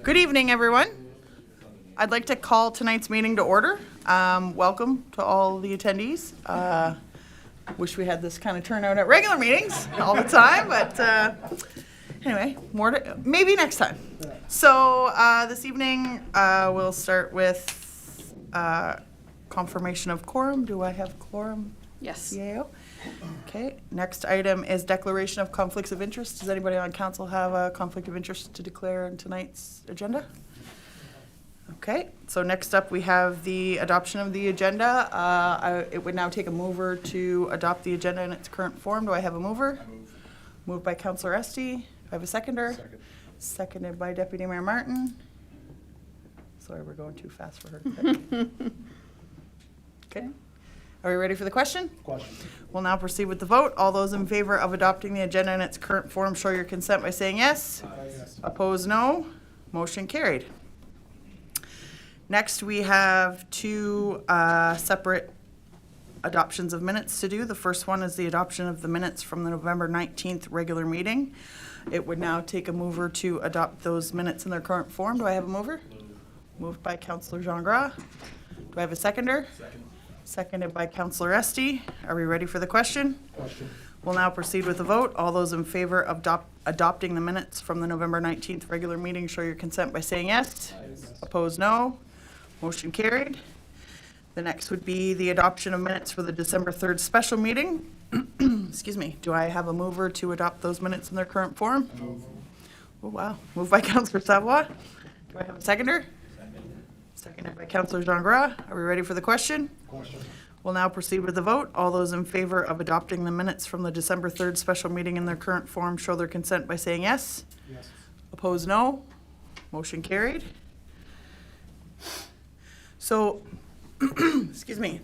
Good evening, everyone. I'd like to call tonight's meeting to order. Welcome to all the attendees. Wish we had this kind of turnout at regular meetings all the time, but anyway, maybe next time. So this evening, we'll start with confirmation of quorum. Do I have quorum? Yes. CAO? Okay, next item is declaration of conflicts of interest. Does anybody on council have a conflict of interest to declare in tonight's agenda? Okay, so next up we have the adoption of the agenda. It would now take a mover to adopt the agenda in its current form. Do I have a mover? I move. Moved by Councillor Esty. Do I have a seconder? Second. Seconded by Deputy Mayor Martin. Sorry, we're going too fast for her. Okay. Are we ready for the question? Question. We'll now proceed with the vote. All those in favor of adopting the agenda in its current form show your consent by saying yes. Yes. Opposed, no. Motion carried. Next, we have two separate adoptions of minutes to do. The first one is the adoption of the minutes from the November 19th regular meeting. It would now take a mover to adopt those minutes in their current form. Do I have a mover? Moved by Councillor Jean Gras. Do I have a seconder? Second. Seconded by Councillor Esty. Are we ready for the question? Question. We'll now proceed with the vote. All those in favor of adopting the minutes from the November 19th regular meeting show your consent by saying yes. Yes. Opposed, no. Motion carried. The next would be the adoption of minutes for the December 3rd special meeting. Excuse me. Do I have a mover to adopt those minutes in their current form? Move. Oh, wow. Moved by Councillor Savoie. Do I have a seconder? Seconded by Councillor Jean Gras. Are we ready for the question? Question. We'll now proceed with the vote. All those in favor of adopting the minutes from the December 3rd special meeting in their current form show their consent by saying yes. Yes. Opposed, Opposed, no. Motion carried. So, excuse me.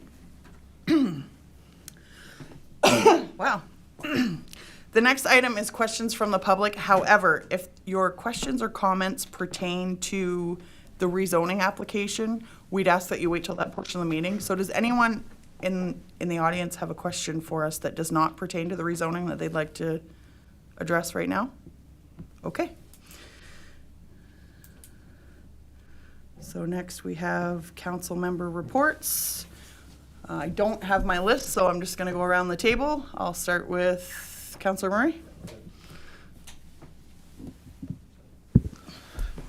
Wow. The next item is questions from the public. However, if your questions or comments pertain to the rezoning application, we'd ask that you wait till that portion of the meeting. So does anyone in the audience have a question for us that does not pertain to the rezoning that they'd like to address right now? Okay. So next we have council member reports. I don't have my list, so I'm just going to go around the table. I'll start with Councillor Murray.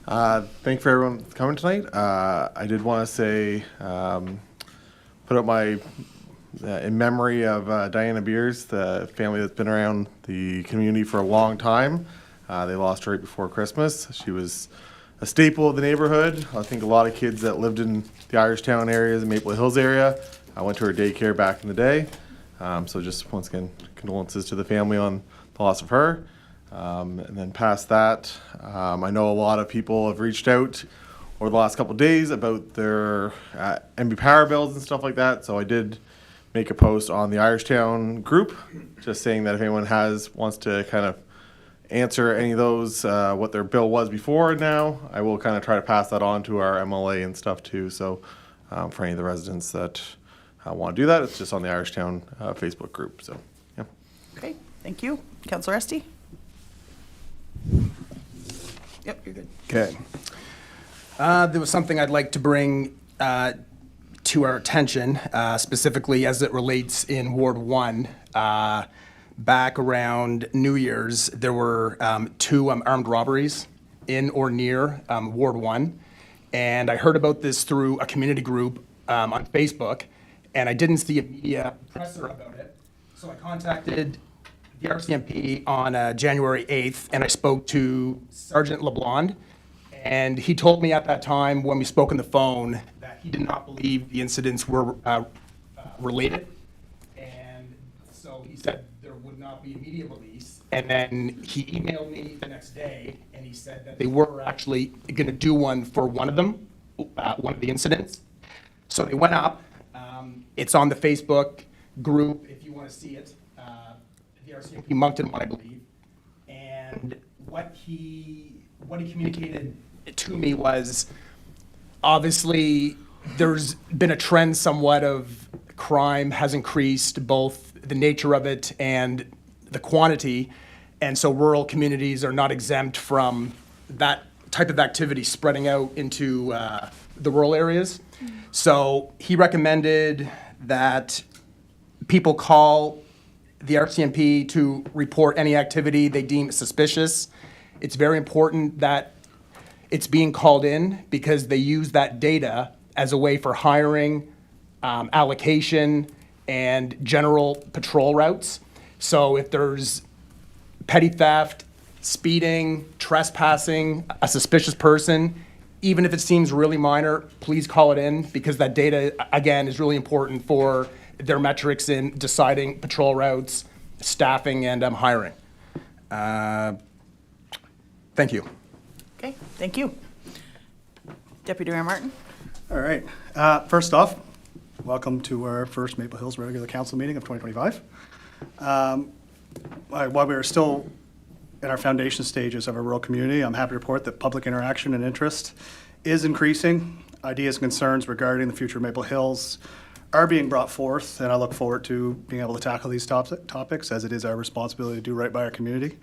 Thank you for everyone coming tonight. I did want to say, put up my, in memory of Diana Beers, the family that's been around the community for a long time. They lost her right before Christmas. She was a staple of the neighborhood. I think a lot of kids that lived in the Irishtown areas and Maple Hills area. I went to her daycare back in the day. So just once again, condolences to the family on the loss of her. And then past that, I know a lot of people have reached out over the last couple of days about their MB Power bills and stuff like that. So I did make a post on the Irishtown group, just saying that if anyone wants to kind of answer any of those, what their bill was before and now, I will kind of try to pass that on to our MLA and stuff too. So for any of the residents that want to do that, it's just on the Irishtown Facebook group. So yeah. Okay, thank you. Councillor Esty? Yep, you're good. Okay. There was something I'd like to bring to our attention, specifically as it relates in Ward 1. Back around New Year's, there were two armed robberies in or near Ward 1. And I heard about this through a community group on Facebook, and I didn't see a media presser about it. So I contacted the RCMP on January 8th, and I spoke to Sergeant LeBlond, and he told me at that time when we spoke on the phone that he did not believe the incidents were related, and so he said there would not be a media release. And then he emailed me the next day, and he said that they were actually going to do one for one of them, one of the incidents. So they went up. It's on the Facebook group if you want to see it. The RCMP Moncton one, I believe. And what he communicated to me was, obviously, there's been a trend somewhat of crime has increased, both the nature of it and the quantity. And so rural communities are not exempt from that type of activity spreading out into the rural areas. So he recommended that people call the RCMP to report any activity they deem suspicious. It's very important that it's being called in because they use that data as a way for hiring, allocation, and general patrol routes. So if there's petty theft, speeding, trespassing, a suspicious person, even if it seems really minor, please call it in because that data, again, is really important for their metrics in deciding patrol routes, staffing, and hiring. Thank you. Okay, thank you. Deputy Mayor Martin? All right. First off, welcome to our first Maple Hills regular council meeting of 2025. While we are still in our foundation stages of our rural community, I'm happy to report that public interaction and interest is increasing. Ideas and concerns regarding the future of Maple Hills are being brought forth, and I look forward to being able to tackle these topics as it is our responsibility to do right by our community.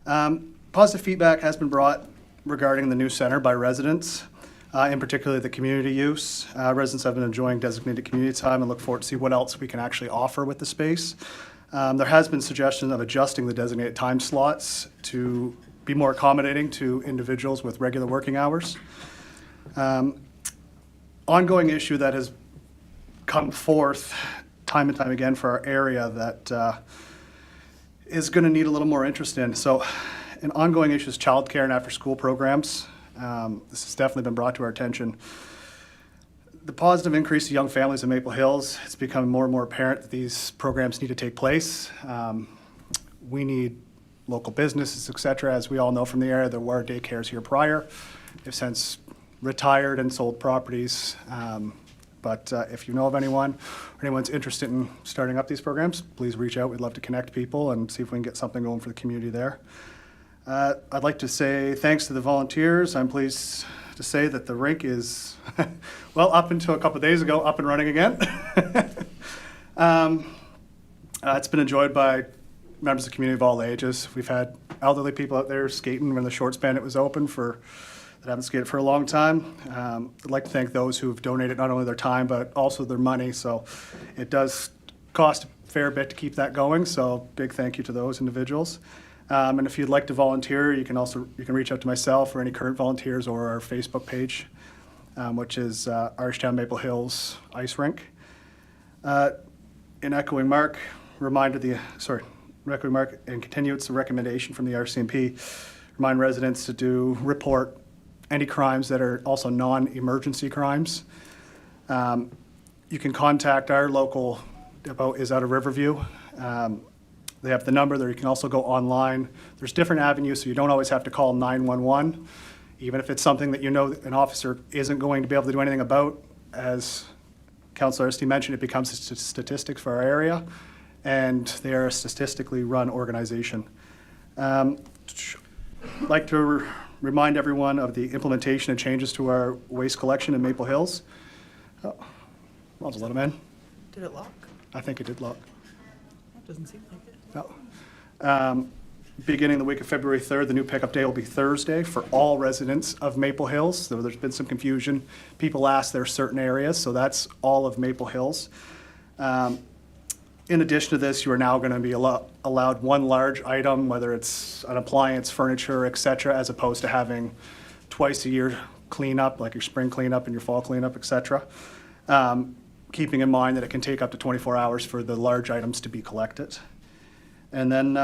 Positive feedback has been brought regarding the new center by residents, in particular the community use. Residents have been enjoying designated community time and look forward to see what else we can actually offer with the space. There has been suggestion of adjusting the designated time slots to be more accommodating to individuals with regular working hours. Ongoing issue that has come forth time and time again for our area that is going to need a little more interest in. So an ongoing issue is childcare and after-school programs. This has definitely been brought to our attention. The positive increase of young families in Maple Hills, it's becoming more and more apparent that these programs need to take place. We need local businesses, et cetera. As we all know from the area, there were daycares here prior. They've since retired and sold properties. But if you know of anyone or anyone's interested in starting up these programs, please reach out. We'd love to connect people and see if we can get something going for the community there. I'd like to say thanks to the volunteers. I'm pleased to say that the rink is, well, up until a couple of days ago, up and running again. It's been enjoyed by members of the community of all ages. We've had elderly people out there skating when the short span it was open that haven't skated for a long time. I'd like to thank those who've donated not only their time but also their money. So it does cost a fair bit to keep that going. So big thank you to those individuals. And if you'd like to volunteer, you can reach out to myself or any current volunteers or our Facebook page, which is Irishtown Maple Hills Ice Rink. In echoing Mark, echoing Mark and continue, it's a recommendation from the RCMP. Remind residents to report any crimes that are also non-emergency crimes. You can contact our local depot is out of Riverview. They have the number there. You can also go online. There's different avenues, so you don't always have to call 911. Even if it's something that you know an officer isn't going to be able to do anything about, as Councillor Esty mentioned, it becomes statistics for our area, and they are a statistically run organization. I'd like to remind everyone of the implementation and changes to our waste collection in Maple Hills. Oh, I'll just let them in. Did it lock? I think it did lock. That doesn't seem like it. No. Beginning the week of February 3rd, the new pickup day will be Thursday for all residents of Maple Hills. There's been some confusion. People ask there are certain areas, so that's all of Maple Hills. In addition to this, you are now going to be allowed one large item, whether it's an appliance, furniture, et cetera, as opposed to having twice a year cleanup, like your spring cleanup and your fall cleanup, et cetera. Keeping in mind that it can take up to 24 hours for the large items to be collected. And then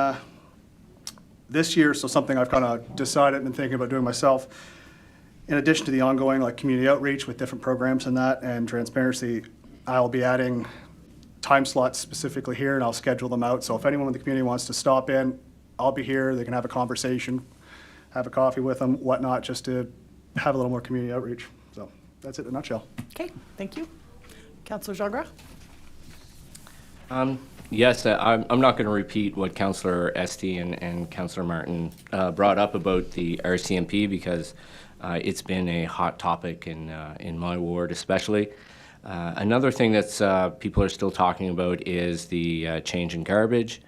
this year, so something I've kind of decided and been thinking about doing myself, in addition to the ongoing like community outreach with different programs and that and transparency, I'll be adding time slots specifically here and I'll schedule them out. So if anyone in the community wants to stop in, I'll be here. They can have a conversation, have a coffee with them, whatnot, just to have a little more community outreach. So that's it in a nutshell. Okay, thank you. Councillor Jagra? Yes, I'm not going to repeat what Councillor Esty and Councillor Martin brought up about the RCMP because it's been a hot topic in my ward especially. Another thing that's people are still talking about is the change in garbage.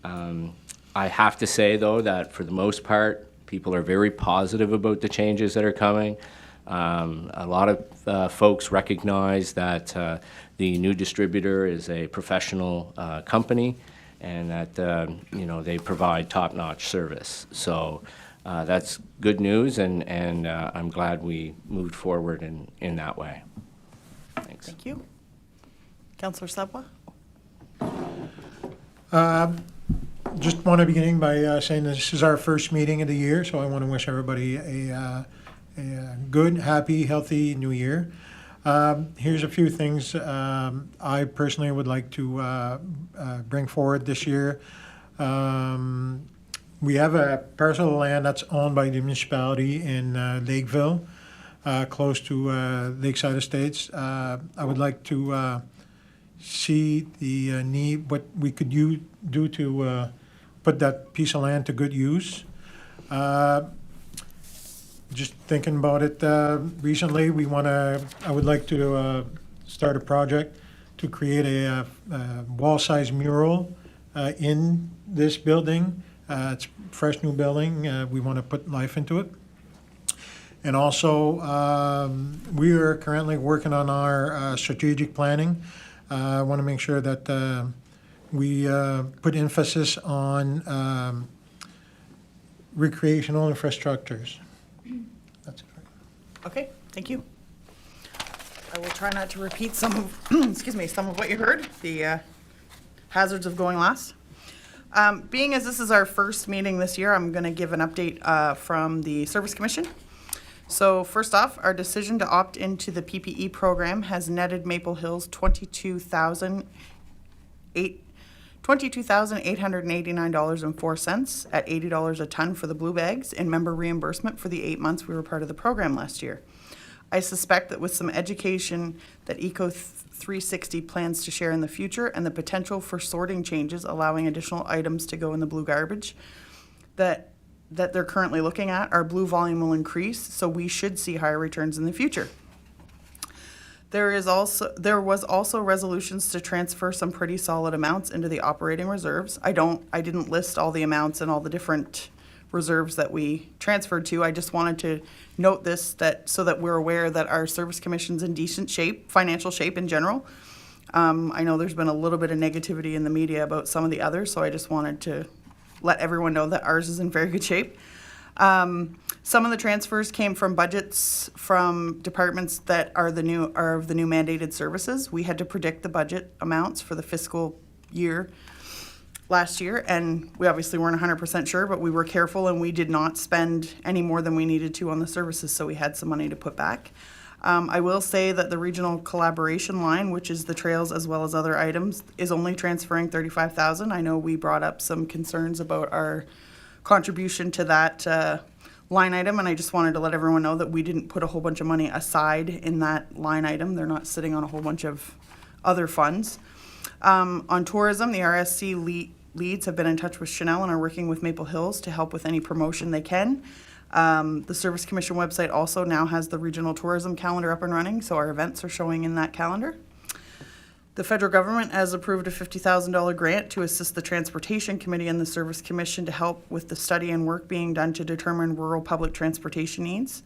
I have to say though that for the most part, People are very positive about the changes that are coming. A lot of folks recognize that the new distributor is a professional company and that, you know, they provide top-notch service. So that's good news, and I'm glad we moved forward in that way. Thanks. Thank you. Councillor Sabwa? Just want to begin by saying this is our first meeting of the year, so I want to wish everybody a good, happy, healthy new year. Here's a few things I personally would like to bring forward this year. We have a parcel of land that's owned by the municipality in Lakeville, close to Lakeside Estates. I would like to see the need, what we could do to put that piece of land to good use. Just thinking about it recently, I would like to start a project to create a wall-size mural in this building. It's a fresh new building. We want to put life into it. And also, we are currently working on our strategic planning. I want to make sure that we put emphasis on recreational infrastructures. That's it. Okay, thank you. I will try not to repeat some of, excuse me, some of what you heard, the hazards of going last. Being as this is our first meeting this year, I'm going to give an update from the Service Commission. So first off, our decision to opt into the PPE program has netted Maple Hills $22,889.04 at $80 a ton for the blue bags in member reimbursement for the 8 months we were part of the program last year. I suspect that with some education that Eco 360 plans to share in the future and the potential for sorting changes allowing additional items to go in the blue garbage that they're currently looking at, our blue volume will increase, so we should see higher returns in the future. There was also resolutions to transfer some pretty solid amounts into the operating reserves. I didn't list all the amounts and all the different reserves that we transferred to. I just wanted to note this so that we're aware that our Service Commission's in decent shape, financial shape in general. I know there's been a little bit of negativity in the media about some of the others, so I just wanted to let everyone know that ours is in very good shape. Some of the transfers came from budgets from departments that are of the new mandated services. We had to predict the budget amounts for the fiscal year last year, and we obviously weren't 100% sure, but we were careful and we did not spend any more than we needed to on the services, so we had some money to put back. I will say that the regional collaboration line, which is the trails as well as other items, is only transferring $35,000. I know we brought up some concerns about our contribution to that line item, and I just wanted to let everyone know that we didn't put a whole bunch of money aside in that line item. They're not sitting on a whole bunch of other funds. On tourism, the RSC leads have been in touch with Chanel and are working with Maple Hills to help with any promotion they can. The Service Commission website also now has the regional tourism calendar up and running, so our events are showing in that calendar. The federal government has approved a $50,000 grant to assist the Transportation Committee and the Service Commission to help with the study and work being done to determine rural public transportation needs.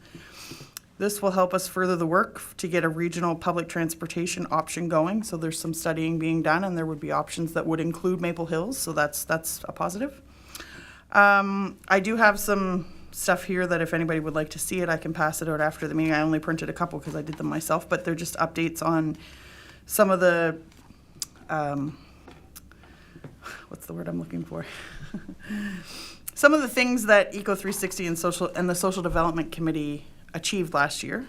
This will help us further the work to get a regional public transportation option going, so there's some studying being done and there would be options that would include Maple Hills, so that's a positive. I do have some stuff here that if anybody would like to see it, I can pass it out after the meeting. I only printed a couple because I did them myself, but they're just updates on some of the, what's the word I'm looking for? Some of the things that Eco 360 and the Social Development Committee achieved last year.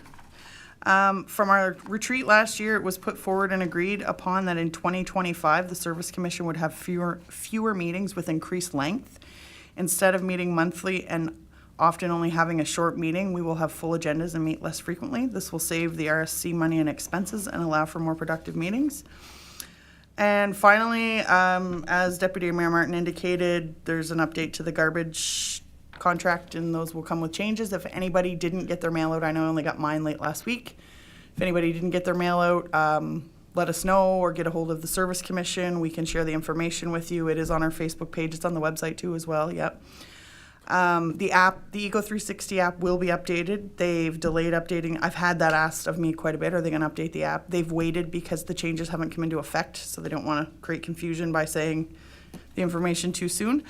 From our retreat last year, it was put forward and agreed upon that in 2025, the Service Commission would have fewer meetings with increased length. Instead of meeting monthly and often only having a short meeting, we will have full agendas and meet less frequently. This will save the RSC money and expenses and allow for more productive meetings. And finally, as Deputy Mayor Martin indicated, there's an update to the garbage contract, and those will come with changes. If anybody didn't get their mail out, I know I only got mine late last week. If anybody didn't get their mail out, let us know or get a hold of the Service Commission. We can share the information with you. It is on our Facebook page. It's on the website too as well, yep. The app, the Eco360 app will be updated. They've delayed updating. I've had that asked of me quite a bit. Are they going to update the app? They've waited because the changes haven't come into effect, so they don't want to create confusion by saying the information too soon.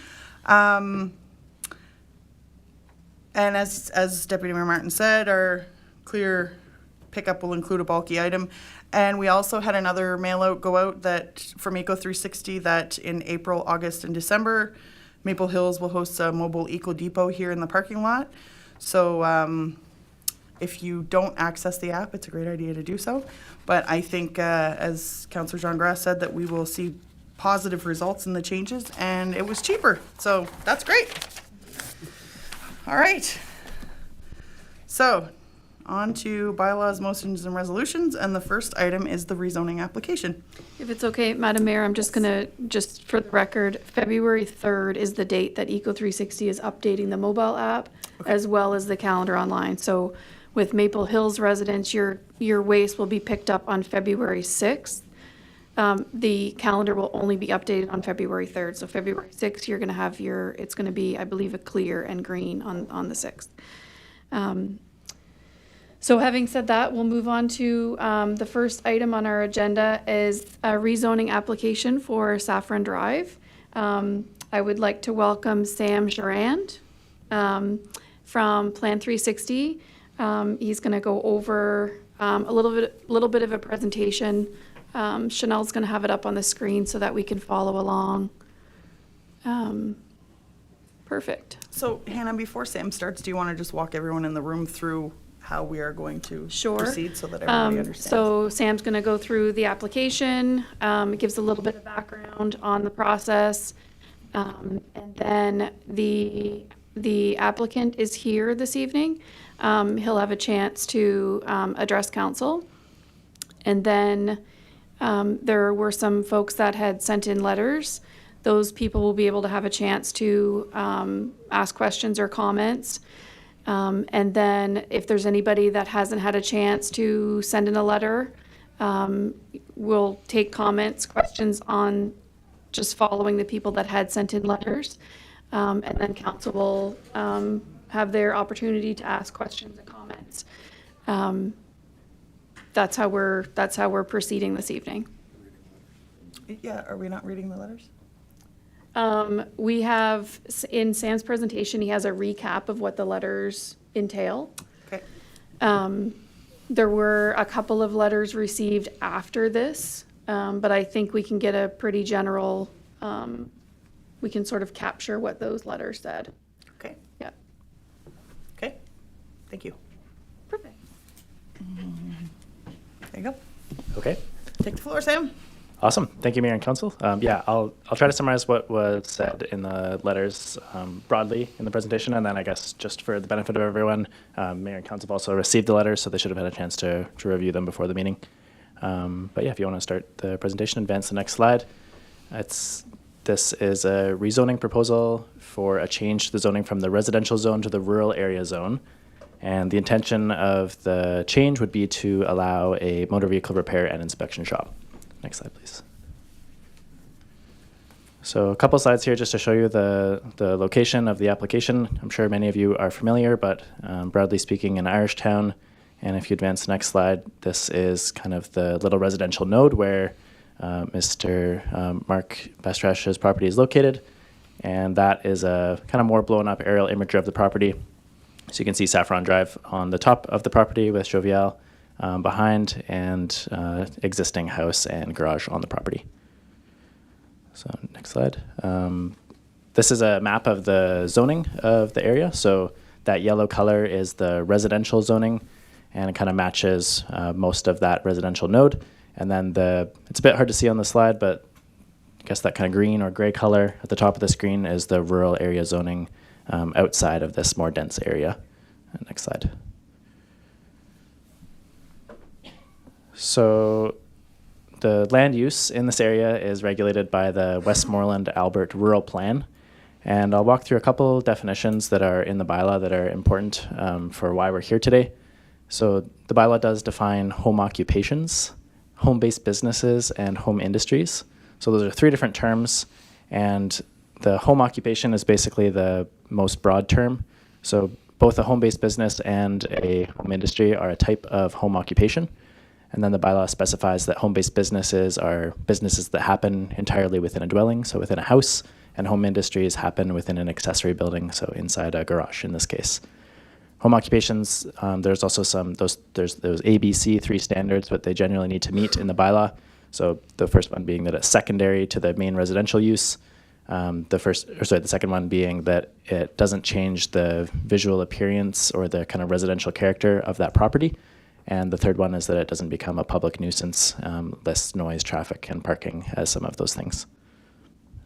And as Deputy Mayor Martin said, our clear pickup will include a bulky item. And we also had another mail out go out that from Eco360 that in April, August, and December, Maple Hills will host a mobile Eco Depot here in the parking lot. So if you don't access the app, it's a great idea to do so. But I think, as Councillor Jean Grass said, that we will see positive results in the changes, and it was cheaper. So that's great. All right. So on to bylaws, motions, and resolutions. And the first item is the rezoning application. If it's okay, Madam Mayor, I'm just gonna, just for the record, February 3rd is the date that Eco360 is updating the mobile app as well as the calendar online. So with Maple Hills residents, your waste will be picked up on February 6th. The calendar will only be updated on February 3rd. So February 6th, you're gonna have it's gonna be, I believe, a clear and green on the 6th. So having said that, we'll move on to the first item on our agenda is a rezoning application for Saffron Drive. I would like to welcome Sam Charand from Plan 360. He's going to go over a little bit of a presentation. Chanel's going to have it up on the screen so that we can follow along. Perfect. So Hannah, before Sam starts, do you want to just walk everyone in the room through how we are going to Sure. proceed so that everybody understands? So Sam's going to go through the application. It gives a little bit of background on the process. And then the applicant is here this evening. He'll have a chance to address council. And then there were some folks that had sent in letters. Those people will be able to have a chance to ask questions or comments. And then if there's anybody that hasn't had a chance to send in a letter, we'll take comments, questions on just following the people that had sent in letters. And then council will have their opportunity to ask questions and comments. That's how we're proceeding this evening. Yeah, are we not reading the letters? We have, in Sam's presentation, he has a recap of what the letters entail. Okay. There were a couple of letters received after this, but I think we can get a pretty general, we can sort of capture what those letters said. Okay. Yeah. Okay. Thank you. Perfect. There you go. Okay, Take the floor, Sam. awesome. Thank you, Mayor and Council. Yeah, I'll try to summarize what was said in the letters broadly in the presentation, and then I guess just for the benefit of everyone, Mayor and Council have also received the letters, so they should have had a chance to review them before the meeting. But yeah, if you want to start the presentation, advance the next slide. This is a rezoning proposal for a change to the zoning from the residential zone to the rural area zone. And the intention of the change would be to allow a motor vehicle repair and inspection shop. Next slide, please. So a couple slides here just to show you the location of the application. I'm sure many of you are familiar, but broadly speaking, in Irish Town, and if you advance the next slide, this is kind of the little residential node where Mr. Mark Bastrash's property is located. And that is a kind of more blown up aerial imagery of the property. So you can see Saffron Drive on the top of the property with Jovial behind, and existing house and garage on the property. So next slide. This is a map of the zoning of the area. So that yellow color is the residential zoning, and it kind of matches most of that residential node. And then it's a bit hard to see on the slide, but I guess that kind of green or gray color at the top of the screen is the rural area zoning outside of this more dense area. Next slide. So the land use in this area is regulated by the Westmoreland Albert Rural Plan. And I'll walk through a couple definitions that are in the bylaw that are important for why we're here today. So the bylaw does define home occupations, home-based businesses, and home industries. So those are three different terms, and the home occupation is basically the most broad term. So both a home-based business and a home industry are a type of home occupation. And then the bylaw specifies that home-based businesses are businesses that happen entirely within a dwelling, so within a house, and home industries happen within an accessory building, so inside a garage in this case. Home occupations, there's also there's those ABC 3 standards, but they generally need to meet in the bylaw. So the first one being that it's secondary to the main residential use. The second one being that it doesn't change the visual appearance or the kind of residential character of that property. And the third one is that it doesn't become a public nuisance, less noise, traffic, and parking as some of those things.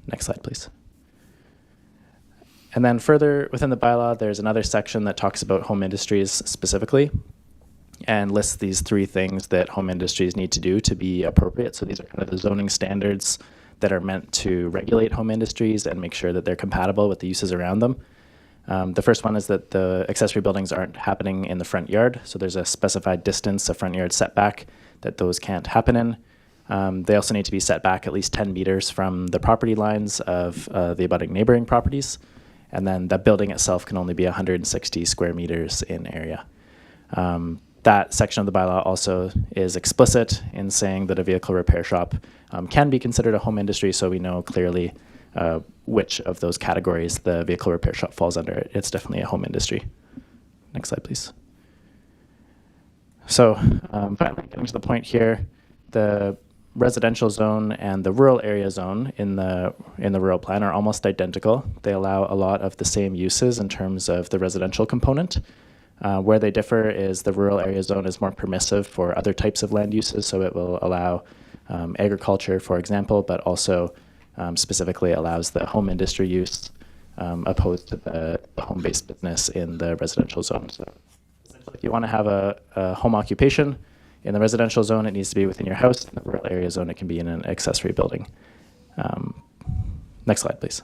Next slide, please. And then further within the bylaw, there's another section that talks about home industries specifically and lists these 3 things that home industries need to do to be appropriate. So these are kind of the zoning standards that are meant to regulate home industries and make sure that they're compatible with the uses around them. The first one is that the accessory buildings aren't happening in the front yard. So there's a specified distance, a front yard setback, that those can't happen in. They also need to be set back at least 10 meters from the property lines of the abutting neighboring properties. And then the building itself can only be 160 square meters in area. That section of the bylaw also is explicit in saying that a vehicle repair shop can be considered a home industry, so we know clearly which of those categories the vehicle repair shop falls under. It's definitely a home industry. Next slide, please. So finally, getting to the point here, the residential zone and the rural area zone in the rural plan are almost identical. They allow a lot of the same uses in terms of the residential component. Where they differ is the rural area zone is more permissive for other types of land uses, so it will allow agriculture, for example, but also specifically allows the home industry use opposed to the home-based business in the residential zone. So if you want to have a home occupation in the residential zone, it needs to be within your house. In the rural area zone, it can be in an accessory building. Next slide, please.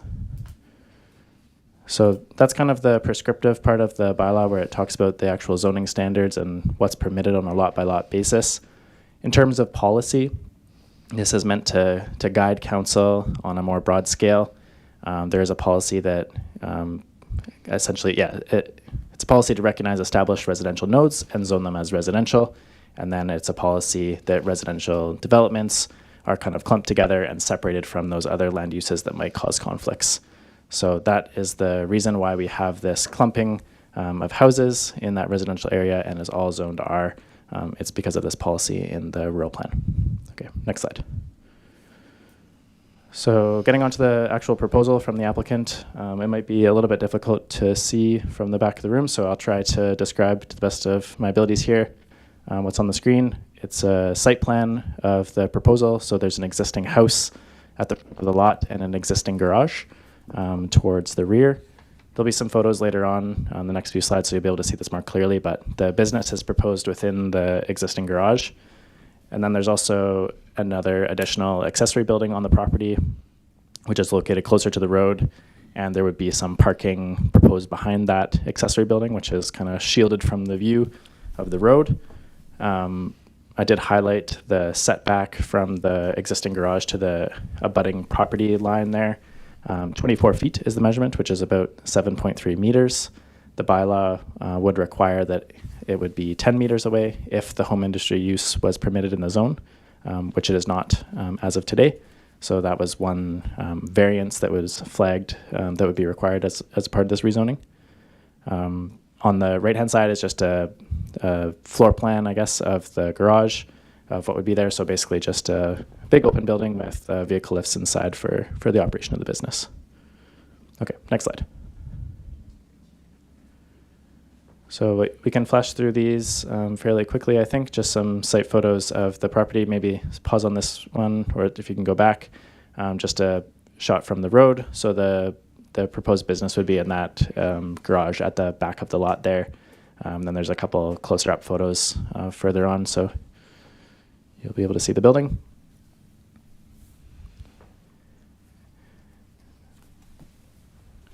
So that's kind of the prescriptive part of the bylaw where it talks about the actual zoning standards and what's permitted on a lot-by-lot basis. In terms of policy, this is meant to guide council on a more broad scale. There is a policy that essentially, it's a policy to recognize established residential nodes and zone them as residential. And then it's a policy that residential developments are kind of clumped together and separated from those other land uses that might cause conflicts. So that is the reason why we have this clumping of houses in that residential area and is all zoned R. It's because of this policy in the rural plan. Okay, next slide. So getting onto the actual proposal from the applicant, it might be a little bit difficult to see from the back of the room, so I'll try to describe to the best of my abilities here what's on the screen. It's a site plan of the proposal, so there's an existing house at the front of the lot and an existing garage towards the rear. There'll be some photos later on the next few slides, so you'll be able to see this more clearly, but the business is proposed within the existing garage. And then there's also another additional accessory building on the property, which is located closer to the road. And there would be some parking proposed behind that accessory building, which is kind of shielded from the view of the road. I did highlight the setback from the existing garage to the abutting property line there. 24 feet is the measurement, which is about 7.3 meters. The bylaw would require that it would be 10 meters away if the home industry use was permitted in the zone, which it is not as of today. So that was one variance that was flagged that would be required as part of this rezoning. On the right-hand side is just a floor plan, I guess, of the garage, of what would be there. So basically just a big open building with vehicle lifts inside for the operation of the business. Okay, next slide. So we can flash through these fairly quickly, I think. Just some site photos of the property. Maybe pause on this one, or if you can go back. Just a shot from the road. So the proposed business would be in that garage at the back of the lot there. Then there's a couple closer up photos further on, so you'll be able to see the building.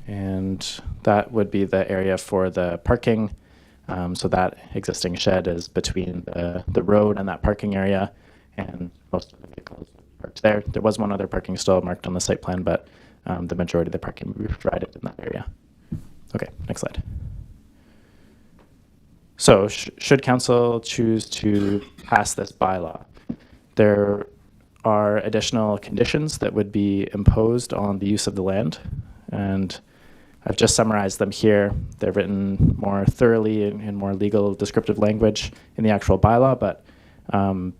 And that would be the area for the parking. So that existing shed is between the road and that parking area, and most of the vehicles are parked there. There was one other parking stall marked on the site plan, but the majority of the parking will be provided in that area. Okay, next slide. So should council choose to pass this bylaw, there are additional conditions that would be imposed on the use of the land, and I've just summarized them here. They're written more thoroughly in more legal descriptive language in the actual bylaw, but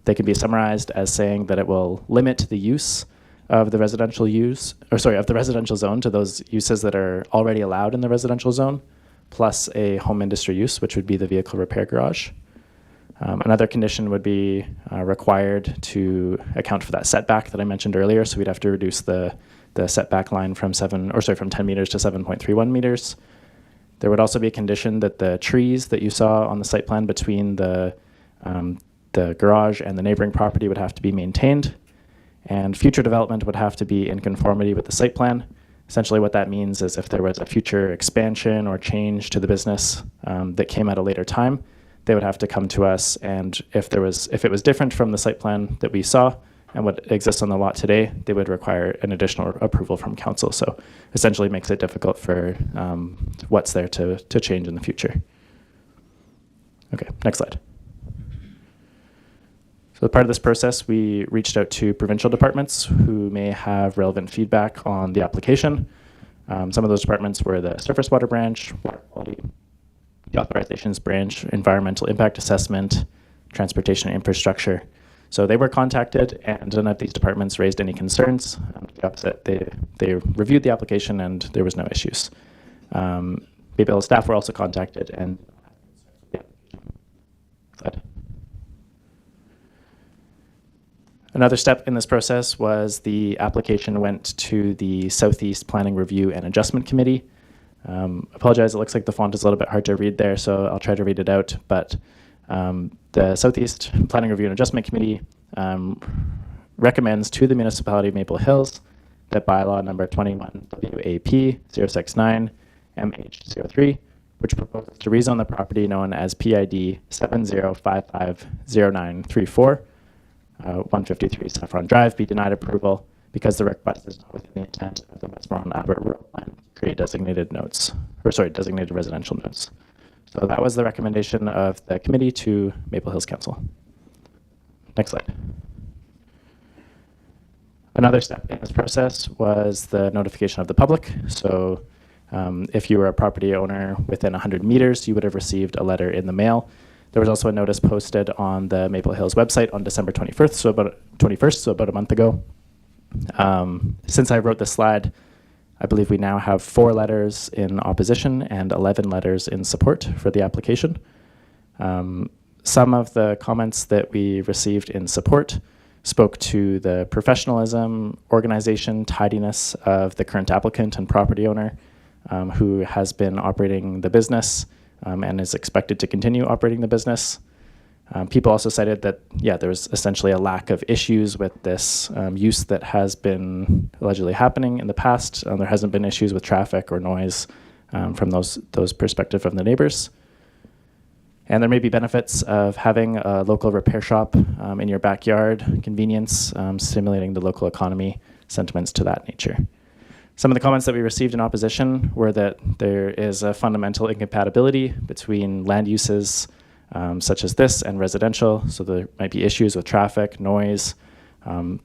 they can be summarized as saying that it will limit the use of the residential of the residential zone to those uses that are already allowed in the residential zone, plus a home industry use, which would be the vehicle repair garage. Another condition would be required to account for that setback that I mentioned earlier. So we'd have to reduce the setback line from 10 meters to 7.31 meters. There would also be a condition that the trees that you saw on the site plan between the garage and the neighboring property would have to be maintained, and future development would have to be in conformity with the site plan. Essentially what that means is if there was a future expansion or change to the business that came at a later time, they would have to come to us, and if it was different from the site plan that we saw and what exists on the lot today, they would require an additional approval from council. So essentially makes it difficult for what's there to change in the future. Okay, next slide. So part of this process, we reached out to provincial departments who may have relevant feedback on the application. Some of those departments were the surface water branch, water quality, the authorizations branch, environmental impact assessment, transportation and infrastructure. So they were contacted, and none of these departments raised any concerns. The opposite, they reviewed the application and there was no issues. Bayville staff were also contacted and another step in this process was the application went to the Southeast Planning Review and Adjustment Committee. Apologize, it looks like the font is a little bit hard to read there, so I'll try to read it out. But the Southeast Planning Review and Adjustment Committee recommends to the Municipality of Maple Hills that bylaw number 21 WAP 069 MH03, which proposes to rezone the property known as PID 70550934, 153 Saffron Drive, be denied approval because the request is not within the intent of the Westmoreland Albert Rural Plan to create designated residential nodes. So that was the recommendation of the committee to Maple Hills Council. Next slide. Another step in this process was the notification of the public. So if you were a property owner within 100 meters, you would have received a letter in the mail. There was also a notice posted on the Maple Hills website on December 21st, so about a month ago. Since I wrote this slide, I believe we now have 4 letters in opposition and 11 letters in support for the application. Some of the comments that we received in support spoke to the professionalism, organization, tidiness of the current applicant and property owner who has been operating the business and is expected to continue operating the business. People also cited that, there was essentially a lack of issues with this use that has been allegedly happening in the past. There hasn't been issues with traffic or noise from those perspective from the neighbors. And there may be benefits of having a local repair shop in your backyard, convenience, stimulating the local economy, sentiments to that nature. Some of the comments that we received in opposition were that there is a fundamental incompatibility between land uses such as this and residential, so there might be issues with traffic, noise.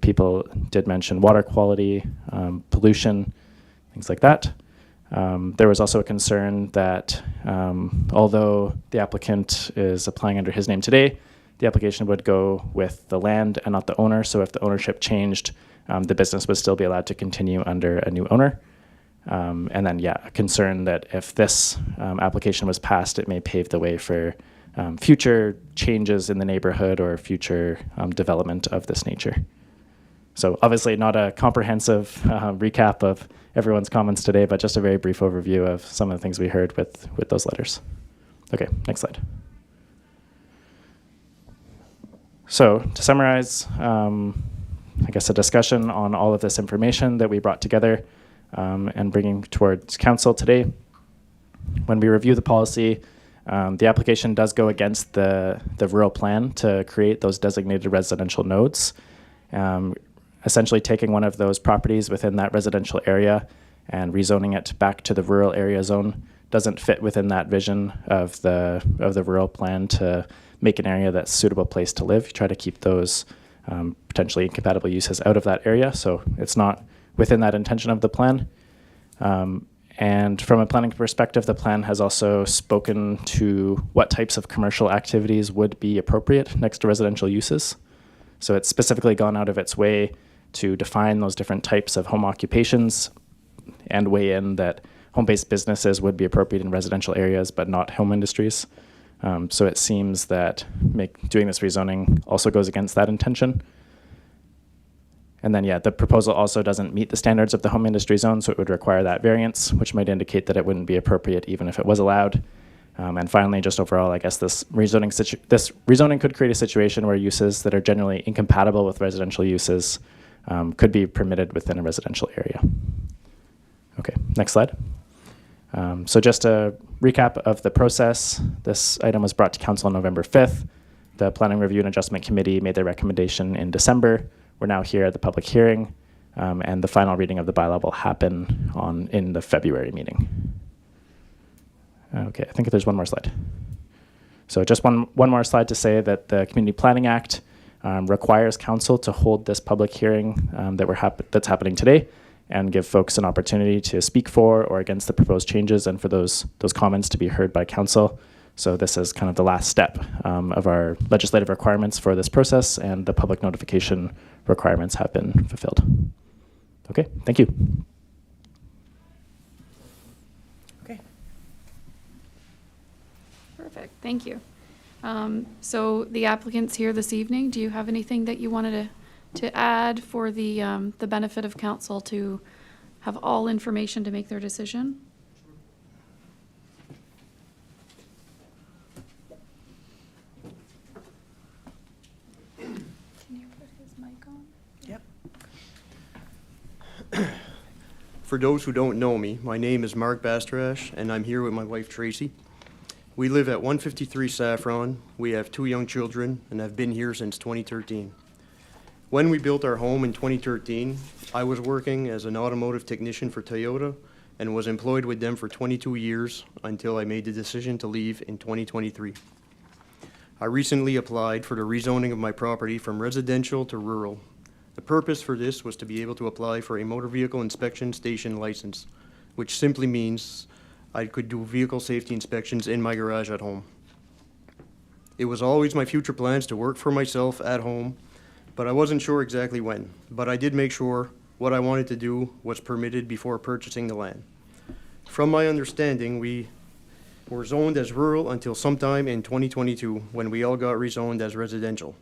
People did mention water quality, pollution, things like that. There was also a concern that although the applicant is applying under his name today, the application would go with the land and not the owner, so if the ownership changed, the business would still be allowed to continue under a new owner. And then, a concern that if this application was passed, it may pave the way for future changes in the neighborhood or future development of this nature. So obviously not a comprehensive recap of everyone's comments today, but just a very brief overview of some of the things we heard with those letters. Okay, next slide. So to summarize, I guess a discussion on all of this information that we brought together and bringing towards council today. When we review the policy, the application does go against the rural plan to create those designated residential nodes. essentially taking one of those properties within that residential area and rezoning it back to the rural area zone doesn't fit within that vision of the rural plan to make an area that's a suitable place to live. You try to keep those potentially incompatible uses out of that area, so it's not within that intention of the plan. And from a planning perspective, the plan has also spoken to what types of commercial activities would be appropriate next to residential uses. So it's specifically gone out of its way to define those different types of home occupations and weigh in that home-based businesses would be appropriate in residential areas, but not home industries. So it seems that doing this rezoning also goes against that intention. And then, the proposal also doesn't meet the standards of the home industry zone, so it would require that variance, which might indicate that it wouldn't be appropriate even if it was allowed. And finally, just overall, I guess this rezoning could create a situation where uses that are generally incompatible with residential uses could be permitted within a residential area. Okay, next slide. So just a recap of the process. This item was brought to council on November 5th. The Planning Review and Adjustment Committee made their recommendation in December. We're now here at the public hearing, and the final reading of the bylaw will happen in the February meeting. Okay, I think there's one more slide. So just one more slide to say that the Community Planning Act requires council to hold this public hearing that's happening today and give folks an opportunity to speak for or against the proposed changes and for those comments to be heard by council. So this is kind of the last step of our legislative requirements for this process, and the public notification requirements have been fulfilled. Okay, thank you. Okay. Perfect, thank you. So the applicant's here this evening. Do you have anything that you wanted to add for the benefit of council to have all information to make their decision? Can you put his mic on? Yep. For those who don't know me, my name is Mark Bastrash, and I'm here with my wife Tracy. We live at 153 Saffron. We have 2 young children and have been here since 2013. When we built our home in 2013, I was working as an automotive technician for Toyota and was employed with them for 22 years until I made the decision to leave in 2023. I recently applied for the rezoning of my property from residential to rural. The purpose for this was to be able to apply for a motor vehicle inspection station license, which simply means I could do vehicle safety inspections in my garage at home. It was always my future plans to work for myself at home, but I wasn't sure exactly when. But I did make sure what I wanted to do was permitted before purchasing the land. From my understanding, we were zoned as rural until sometime in 2022 when we all got rezoned as residential.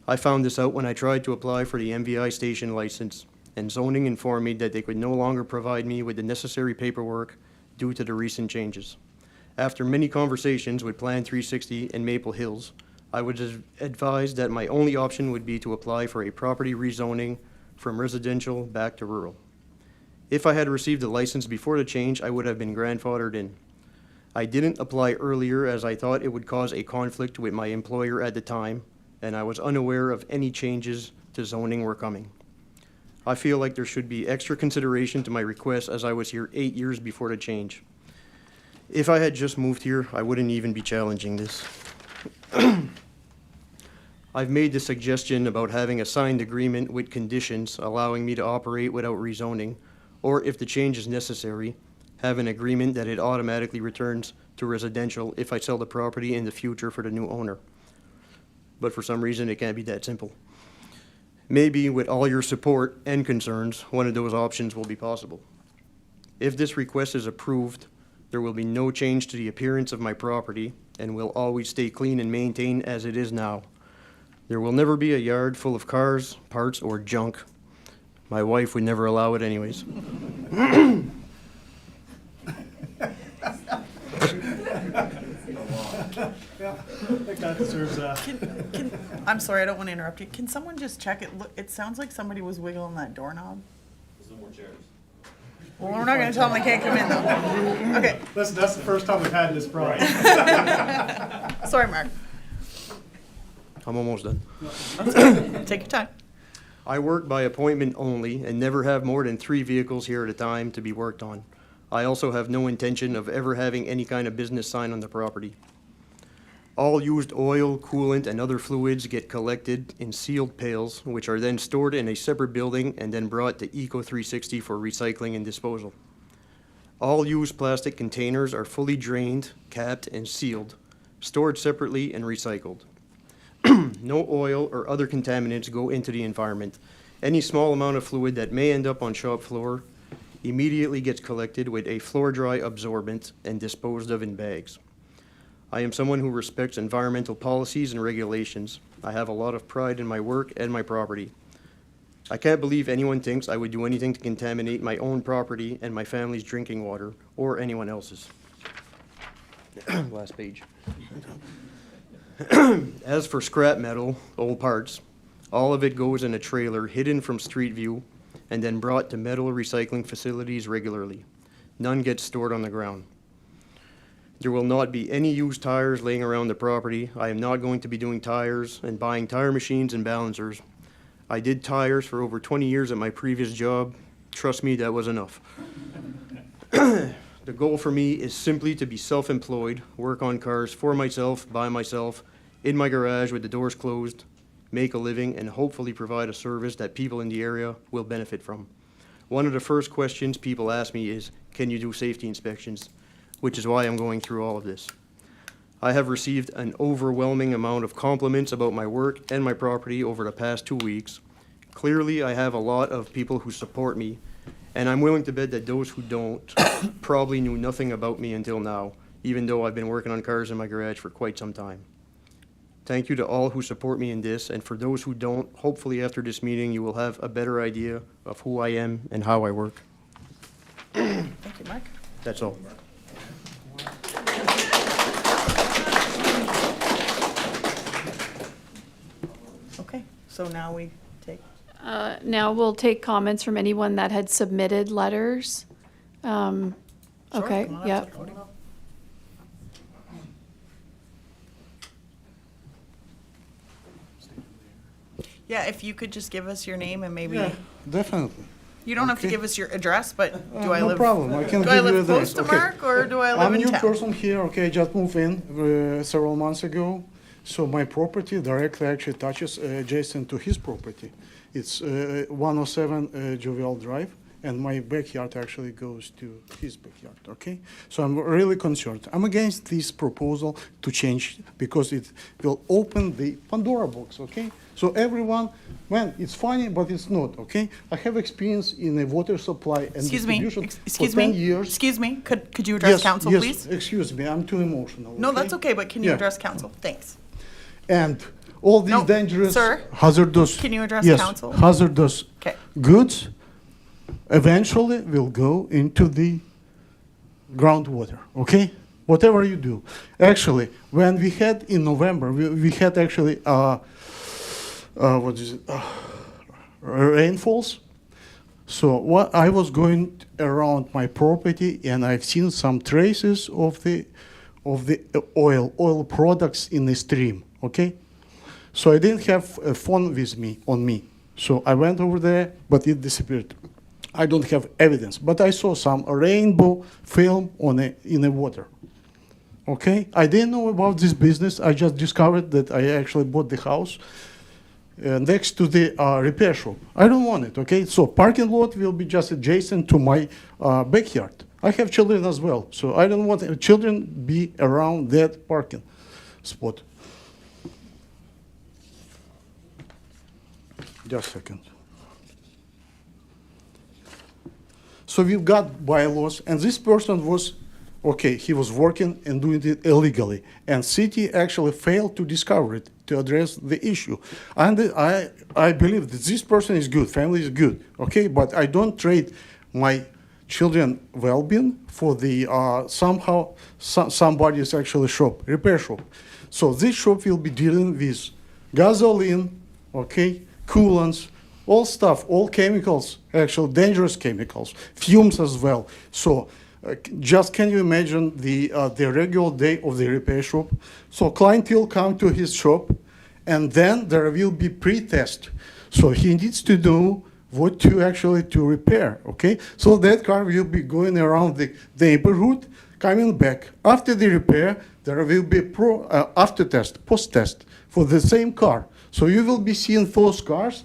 I found this out when I tried to apply for the MVI station license, and zoning informed me that they could no longer provide me with the necessary paperwork due to the recent changes. After many conversations with Plan 360 and Maple Hills, I was advised that my only option would be to apply for a property rezoning from residential back to rural. If I had received a license before the change, I would have been grandfathered in. I didn't apply earlier as I thought it would cause a conflict with my employer at the time, and I was unaware of any changes to zoning were coming. I feel like there should be extra consideration to my request as I was here 8 years before the change. If I had just moved here, I wouldn't even be challenging this. I've made the suggestion about having a signed agreement with conditions allowing me to operate without rezoning, or if the change is necessary, have an agreement that it automatically returns to residential if I sell the property in the future for the new owner. But for some reason, it can't be that simple. Maybe with all your support and concerns, one of those options will be possible. If this request is approved, there will be no change to the appearance of my property and will always stay clean and maintained as it is now. There will never be a yard full of cars, parts, or junk. My wife would never allow it anyways. That deserves a... I'm sorry, I don't want to interrupt you. Can someone just check it? Look, it sounds like somebody was wiggling that doorknob. There's no more chairs. Well, we're not going to tell them they can't come in, though. Okay. Listen, that's the first time we've had this problem. Sorry, Mark. I'm almost done. Take your time. I work by appointment only and never have more than 3 vehicles here at a time to be worked on. I also have no intention of ever having any kind of business sign on the property. All used oil, coolant, and other fluids get collected in sealed pails, which are then stored in a separate building and then brought to Eco 360 for recycling and disposal. All used plastic containers are fully drained, capped, and sealed, stored separately and recycled. No oil or other contaminants go into the environment. Any small amount of fluid that may end up on shop floor immediately gets collected with a floor dry absorbent and disposed of in bags. I am someone who respects environmental policies and regulations. I have a lot of pride in my work and my property. I can't believe anyone thinks I would do anything to contaminate my own property and my family's drinking water, or anyone else's. Last page. As for scrap metal, old parts, all of it goes in a trailer hidden from street view and then brought to metal recycling facilities regularly. None gets stored on the ground. There will not be any used tires laying around the property. I am not going to be doing tires and buying tire machines and balancers. I did tires for over 20 years at my previous job. Trust me, that was enough. The goal for me is simply to be self-employed, work on cars for myself, by myself, in my garage with the doors closed, make a living, and hopefully provide a service that people in the area will benefit from. One of the first questions people ask me is, can you do safety inspections? Which is why I'm going through all of this. I have received an overwhelming amount of compliments about my work and my property over the past 2 weeks. Clearly, I have a lot of people who support me, and I'm willing to bet that those who don't probably knew nothing about me until now, even though I've been working on cars in my garage for quite some time. Thank you to all who support me in this, and for those who don't, hopefully after this meeting, you will have a better idea of who I am and how I work. Thank you, Mark. That's all. Okay, so now we take, Now we'll take comments from anyone that had submitted letters. Sure, Okay, come on up yep. to the podium. Yeah, if you could just give us your name and maybe, Yeah, definitely. you don't have to Okay. give us your address, but do I No live? problem, I can Do I give you live close address. to Okay. Mark or do I live I'm a in new town? person here, okay, just moved in several months ago. So my property directly actually touches adjacent to his property. It's 107 Jovial Drive, and my backyard actually goes to his backyard, okay? So I'm really concerned. I'm against this proposal to change because it will open the Pandora box, okay? So everyone, man, it's funny, but it's not, okay? I have experience in a water supply and Excuse me, distribution excuse for 10 me, years. excuse me, could you address council, yes, please? excuse me, I'm too emotional. No, that's okay, but can you Yeah. address council? Thanks. And all these No, dangerous, sir, hazardous. can you address yes, council? hazardous Okay. goods eventually will go into the groundwater, okay? Whatever you do. Actually, when we had in November, we had actually, what is it, rainfalls. So what I was going around my property and I've seen some traces of the oil products in the stream, okay? So I didn't have a phone with me, on me. So I went over there, but it disappeared. I don't have evidence, but I saw some rainbow film in the water. Okay, I didn't know about this business. I just discovered that I actually bought the house next to the repair shop. I don't want it, okay? So parking lot will be just adjacent to my backyard. I have children as well, so I don't want children be around that parking spot. Just a second. So we've got bylaws, and this person was, okay, he was working and doing it illegally, and city actually failed to discover it, to address the issue. And I believe that this person is good, family is good, okay, but I don't trade my children well-being for the somebody's actually shop, repair shop. So this shop will be dealing with gasoline, okay, coolants, all stuff, all chemicals, actual dangerous chemicals, fumes as well. So just can you imagine the regular day of the repair shop? So client will come to his shop, and then there will be pre-test. So he needs to know what to actually to repair, okay? So that car will be going around the neighborhood, coming back. After the repair, there will be after test, post test for the same car. So you will be seeing those cars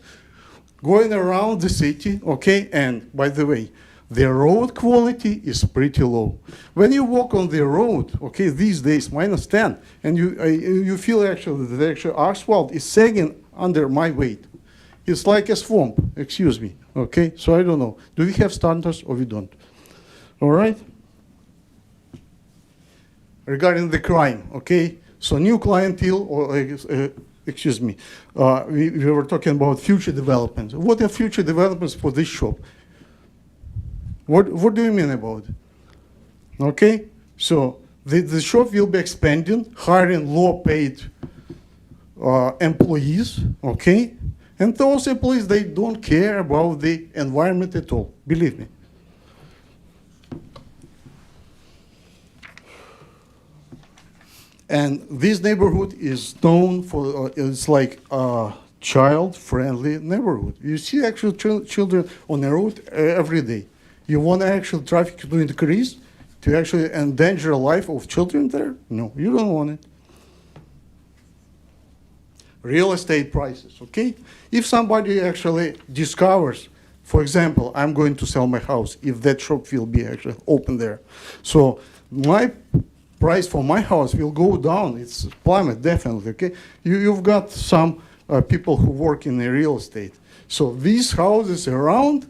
going around the city, okay? And by the way, the road quality is pretty low. When you walk on the road, okay, these days, -10, and you feel actually that the actual asphalt is sagging under my weight. It's like a swamp, excuse me, okay? So I don't know. Do we have standards or we don't? All right? Regarding the crime, okay? So new clientele, or excuse me, we were talking about future developments. What are future developments for this shop? What do you mean about it? Okay, so the shop will be expanding, hiring low-paid employees, okay? And those employees, they don't care about the environment at all, believe me. And this neighborhood is known for, it's like a child-friendly neighborhood. You see actual children on the road every day. You want actual traffic to increase, to actually endanger the life of children there? No, you don't want it. Real estate prices, okay? If somebody actually discovers, for example, I'm going to sell my house, if that shop will be actually open there. So my price for my house will go down. It's plummet, definitely, okay? You've got some people who work in the real estate. So these houses around,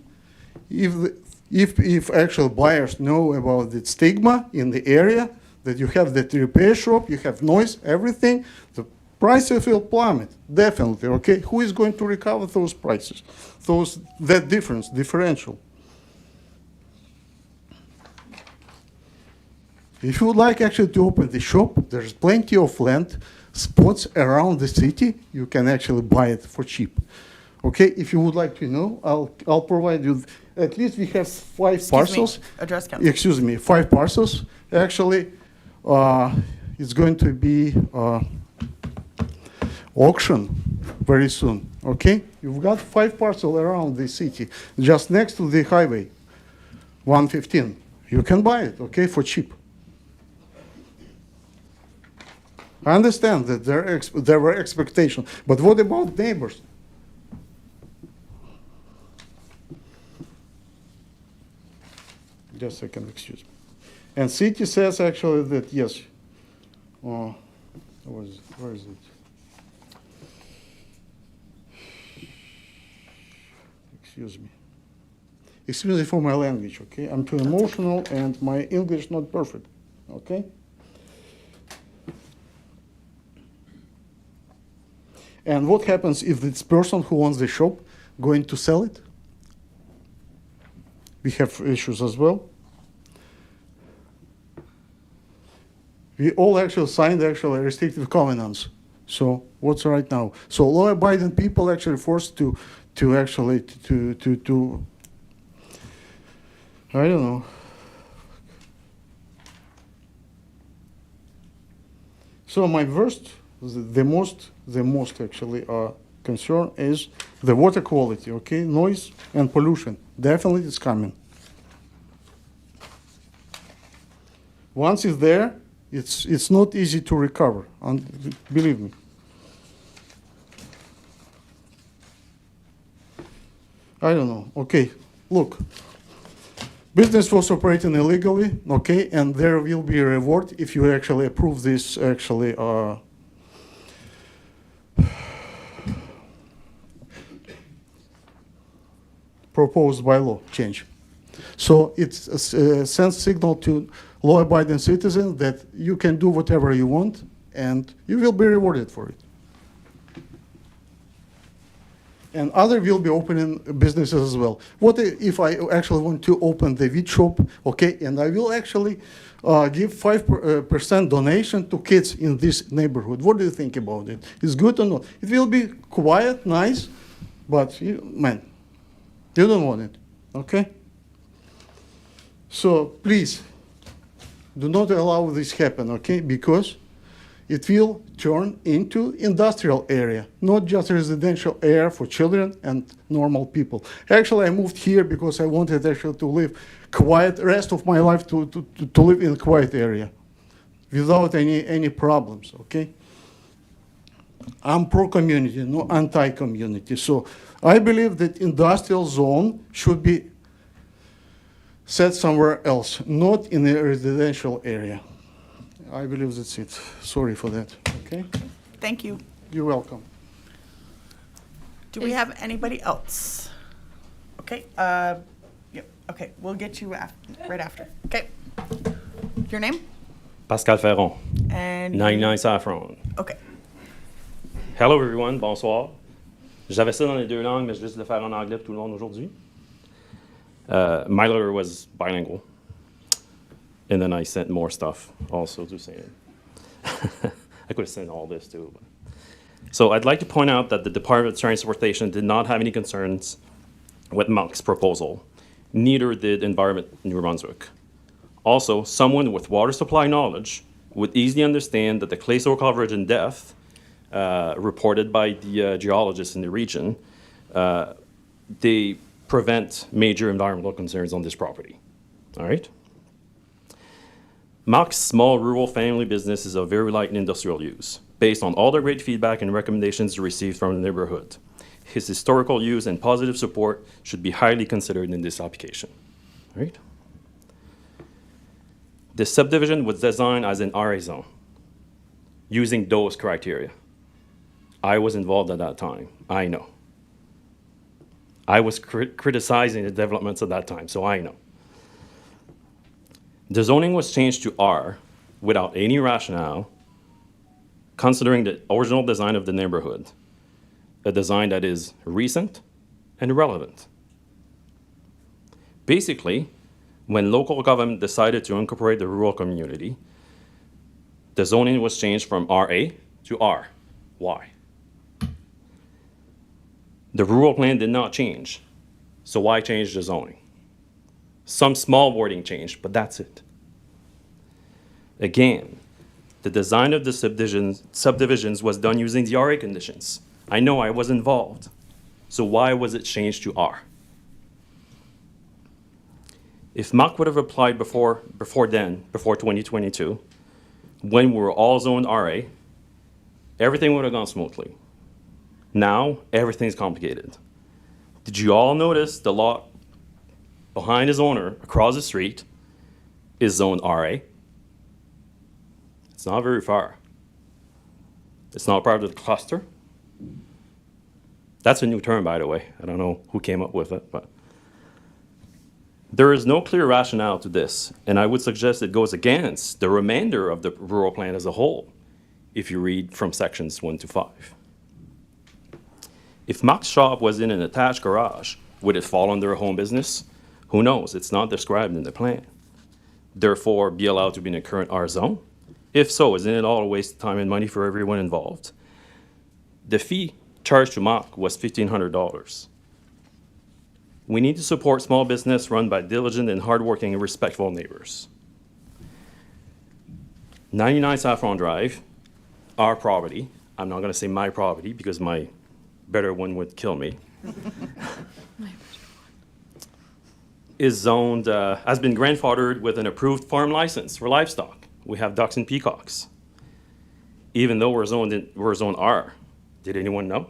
if actual buyers know about the stigma in the area, that you have that repair shop, you have noise, everything, the prices will plummet, definitely, okay? Who is going to recover those prices? That differential? If you would like actually to open the shop, there's plenty of land, spots around the city, you can actually buy it for cheap. Okay, if you would like to know, I'll provide you, at least we have 5 parcels. Address council. Excuse me, 5 parcels. Actually, it's going to be auction very soon, okay? You've got 5 parcels around the city, just next to the highway, 115. You can buy it, okay, for cheap. I understand that there were expectations, but what about neighbors? Just a second, excuse me. And city says actually that, yes, where is it? Excuse me. Excuse me for my language, okay? I'm too emotional and my English not perfect, okay? And what happens if this person who owns the shop going to sell it? We have issues as well. We all actually signed actually restrictive covenants. So what's right now? So law-abiding people actually forced to actually to I don't know. So my worst, the most actually concern is the water quality, okay? Noise and pollution, definitely it's coming. Once it's there, it's not easy to recover, and believe me. I don't know, okay, look. Business was operating illegally, okay, and there will be a reward if you actually approve this actually proposed bylaw change. So it's a sense signal to law-abiding citizens that you can do whatever you want and you will be rewarded for it. And other will be opening businesses as well. What if I actually want to open the wheat shop, okay, and I will actually give 5% donation to kids in this neighborhood? What do you think about it? Is good or not? It will be quiet, nice, but man, you don't want it, okay? So please, do not allow this happen, okay? Because it will turn into industrial area, not just residential area for children and normal people. Actually, I moved here because I wanted actually to live quiet, rest of my life to live in a quiet area without any problems, okay? I'm pro-community, no anti-community. So I believe that industrial zone should be set somewhere else, not in a residential area. I believe that's it. Sorry for that, okay? Thank you. You're welcome. Do we have anybody else? Okay, yep, okay, we'll get you right after. Okay. Your name? Pascal Ferron, And. 99 Saffron. Okay. Hello everyone, bonsoir. J'avais ça dans les deux langues, mais je vais juste le faire en anglais pour tout le monde aujourd'hui. My letter was bilingual. And then I sent more stuff also to say it. I could have sent all this too. But. So I'd like to point out that the Department of Transportation did not have any concerns with Monk's proposal. Neither did Environment New Brunswick. Also, someone with water supply knowledge would easily understand that the clay soil coverage and depth reported by the geologists in the region, they prevent major environmental concerns on this property. All right? Mock's small rural family business is of very light industrial use, based on all the great feedback and recommendations received from the neighborhood. His historical use and positive support should be highly considered in this application. All right? The subdivision was designed as an RA zone, using those criteria. I was involved at that time, I know. I was criticizing the developments at that time, so I know. The zoning was changed to R without any rationale, considering the original design of the neighborhood, a design that is recent and relevant. Basically, when local government decided to incorporate the rural community, the zoning was changed from RA to R. Why? The rural plan did not change, so why change the zoning? Some small wording changed, but that's it. Again, the design of the subdivisions was done using the RA conditions. I know I was involved, so why was it changed to R? If Mock would have applied before 2022, when we were all zoned RA, everything would have gone smoothly. Now, everything's complicated. Did you all notice the lot behind his owner, across the street, is zoned RA? It's not very far. It's not part of the cluster. That's a new term, by the way. I don't know who came up with it, but there is no clear rationale to this, and I would suggest it goes against the remainder of the rural plan as a whole, if you read from sections 1 to 5. If Mock's shop was in an attached garage, would it fall under a home business? Who knows? It's not described in the plan. Therefore, be allowed to be in a current R zone? If so, isn't it all a waste of time and money for everyone involved? The fee charged to Mock was $1,500. We need to support small business run by diligent and hardworking and respectful neighbors. 99 Saffron Drive, our property, I'm not going to say my property because my better one would kill me, is zoned, has been grandfathered with an approved farm license for livestock. We have ducks and peacocks. Even though we're zoned R. Did anyone know?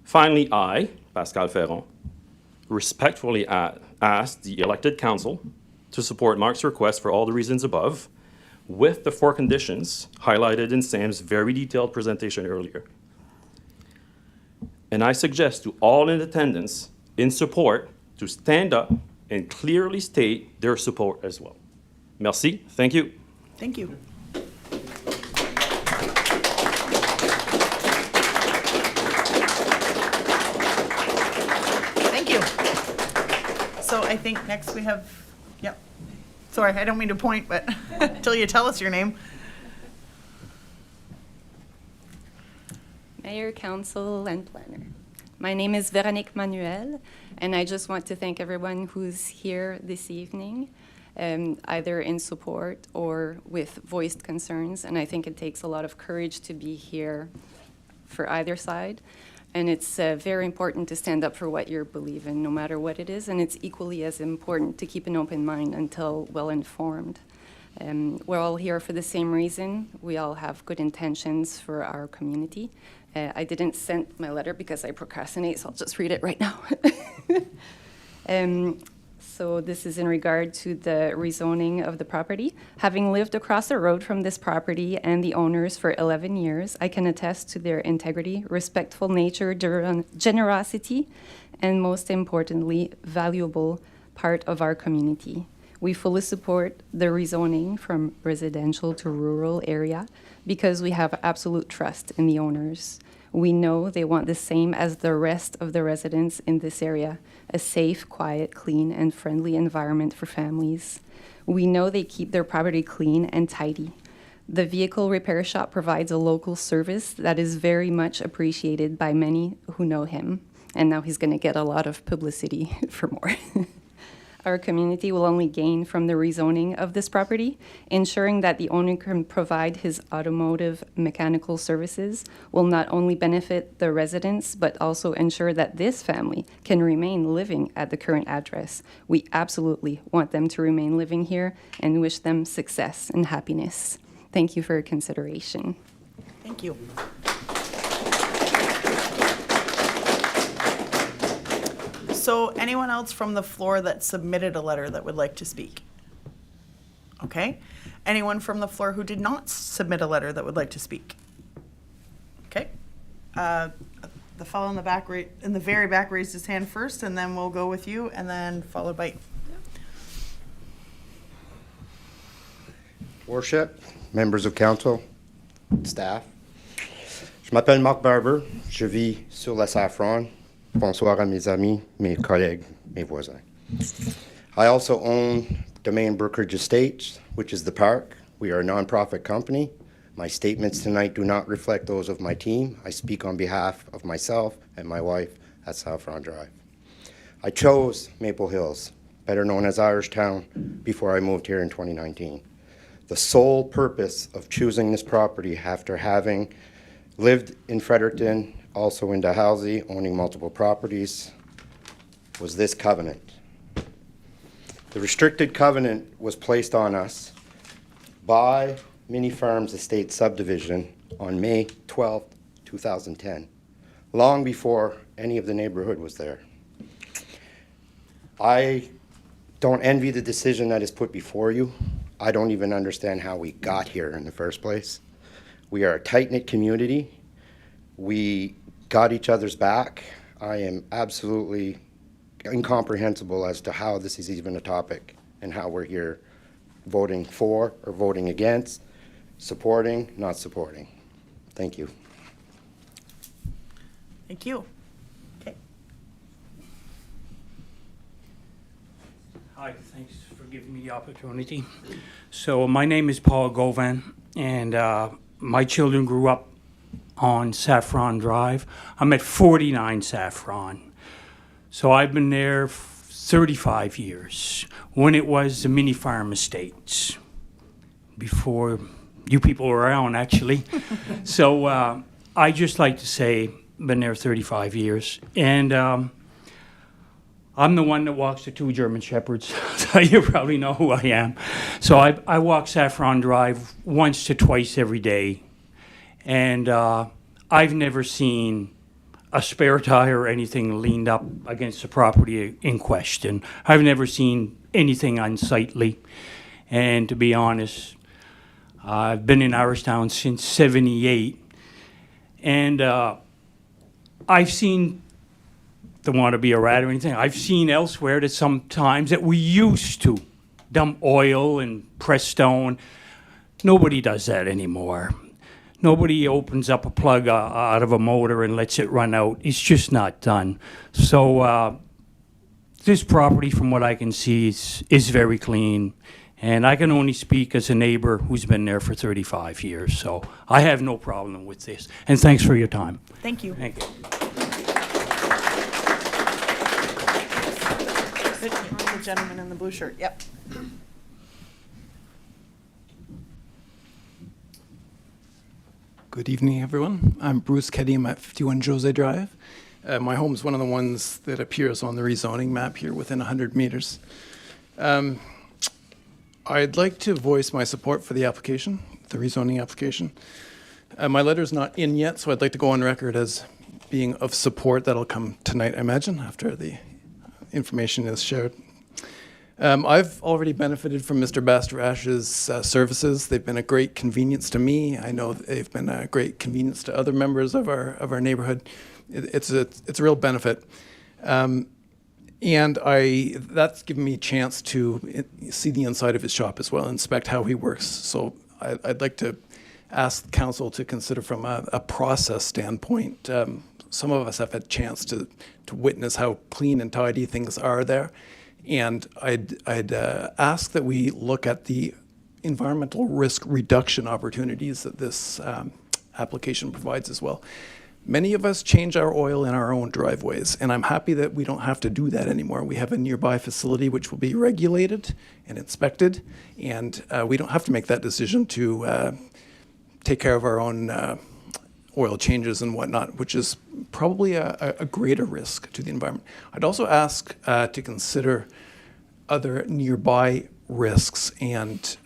Finally, I, Pascal Ferron, respectfully ask the elected council to support Mark's request for all the reasons above, with the 4 conditions highlighted in Sam's very detailed presentation earlier. And I suggest to all in attendance in support to stand up and clearly state their support as well. Merci. Thank you. Thank you. Thank you. So I think next we have, yep. Sorry, I don't mean to point, but until you tell us your name. Mayor, Council, and Planner. My name is Véronique Manuel, and I just want to thank everyone who's here this evening. either in support or with voiced concerns. And I think it takes a lot of courage to be here for either side. And it's very important to stand up for what you believe in, no matter what it is. And it's equally as important to keep an open mind until well-informed. We're all here for the same reason. We all have good intentions for our community. I didn't send my letter because I procrastinate, so I'll just read it right now. So this is in regard to the rezoning of the property. Having lived across the road from this property and the owners for 11 years, I can attest to their integrity, respectful nature, generosity, and most importantly, valuable part of our community. We fully support the rezoning from residential to rural area because we have absolute trust in the owners. We know they want the same as the rest of the residents in this area, a safe, quiet, clean, and friendly environment for families. We know they keep their property clean and tidy. The vehicle repair shop provides a local service that is very much appreciated by many who know him, and now he's going to get a lot of publicity for more. Our community will only gain from the rezoning of this property. Ensuring that the owner can provide his automotive mechanical services will not only benefit the residents, but also ensure that this family can remain living at the current address. We absolutely want them to remain living here and wish them success and happiness. Thank you for your consideration. Thank you. So anyone else from the floor that submitted a letter that would like to speak? Okay. Anyone from the floor who did not submit a letter that would like to speak? Okay. The fellow in the back, in the very back, raised his hand first, and then we'll go with you, and then followed by. Worship, members of council, staff. Je m'appelle Marc Barber. Je vis sur la Saffron. Bonsoir à mes amis, mes collègues, mes voisins. I also own Domain Brookridge Estates, which is the park. We are a nonprofit company. My statements tonight do not reflect those of my team. I speak on behalf of myself and my wife at Saffron Drive. I chose Maple Hills, better known as Irishtown, before I moved here in 2019. The sole purpose of choosing this property after having lived in Fredericton, also in Dalhousie, owning multiple properties, was this covenant. The restricted covenant was placed on us by Mini Farms Estate Subdivision on May 12, 2010, long before any of the neighborhood was there. I don't envy the decision that is put before you. I don't even understand how we got here in the first place. We are a tight-knit community. We got each other's back. I am absolutely incomprehensible as to how this is even a topic and how we're here voting for or voting against, supporting, not supporting. Thank you. Thank you. Okay. Hi, thanks for giving me the opportunity. So my name is Paul Govan, and my children grew up on Saffron Drive. I'm at 49 Saffron. So I've been there 35 years, when it was the Mini Farm Estates, before you people were around, actually. So I just like to say, been there 35 years. And I'm the one that walks the two German Shepherds, so you probably know who I am. So I walk Saffron Drive once to twice every day. And I've never seen a spare tire or anything leaned up against the property in question. I've never seen anything unsightly. And to be honest, I've been in Irishtown since '78. And I've seen, don't want to be a rat or anything, I've seen elsewhere that sometimes that we used to dump oil and press stone. Nobody does that anymore. Nobody opens up a plug out of a motor and lets it run out. It's just not done. So this property, from what I can see, is very clean. And I can only speak as a neighbor who's been there for 35 years. So I have no problem with this. And thanks for your time. Thank you. Thank you. The gentleman in the blue shirt, yep. Good evening, everyone. I'm Bruce Keddy. I'm at 51 Jose Drive. My home is one of the ones that appears on the rezoning map here within 100 meters. I'd like to voice my support for the application, the rezoning application. My letter's not in yet, so I'd like to go on record as being of support. That'll come tonight, I imagine, after the information is shared. I've already benefited from Mr. Bastarash's services. They've been a great convenience to me. I know they've been a great convenience to other members of our neighborhood. It's a real benefit. And that's given me a chance to see the inside of his shop as well, inspect how he works. So I'd like to ask council to consider from a process standpoint. Some of us have had a chance to witness how clean and tidy things are there. And I'd ask that we look at the environmental risk reduction opportunities that this application provides as well. Many of us change our oil in our own driveways, and I'm happy that we don't have to do that anymore. We have a nearby facility which will be regulated and inspected, and we don't have to make that decision to take care of our own oil changes and whatnot, which is probably a greater risk to the environment. I'd also ask to consider other nearby risks and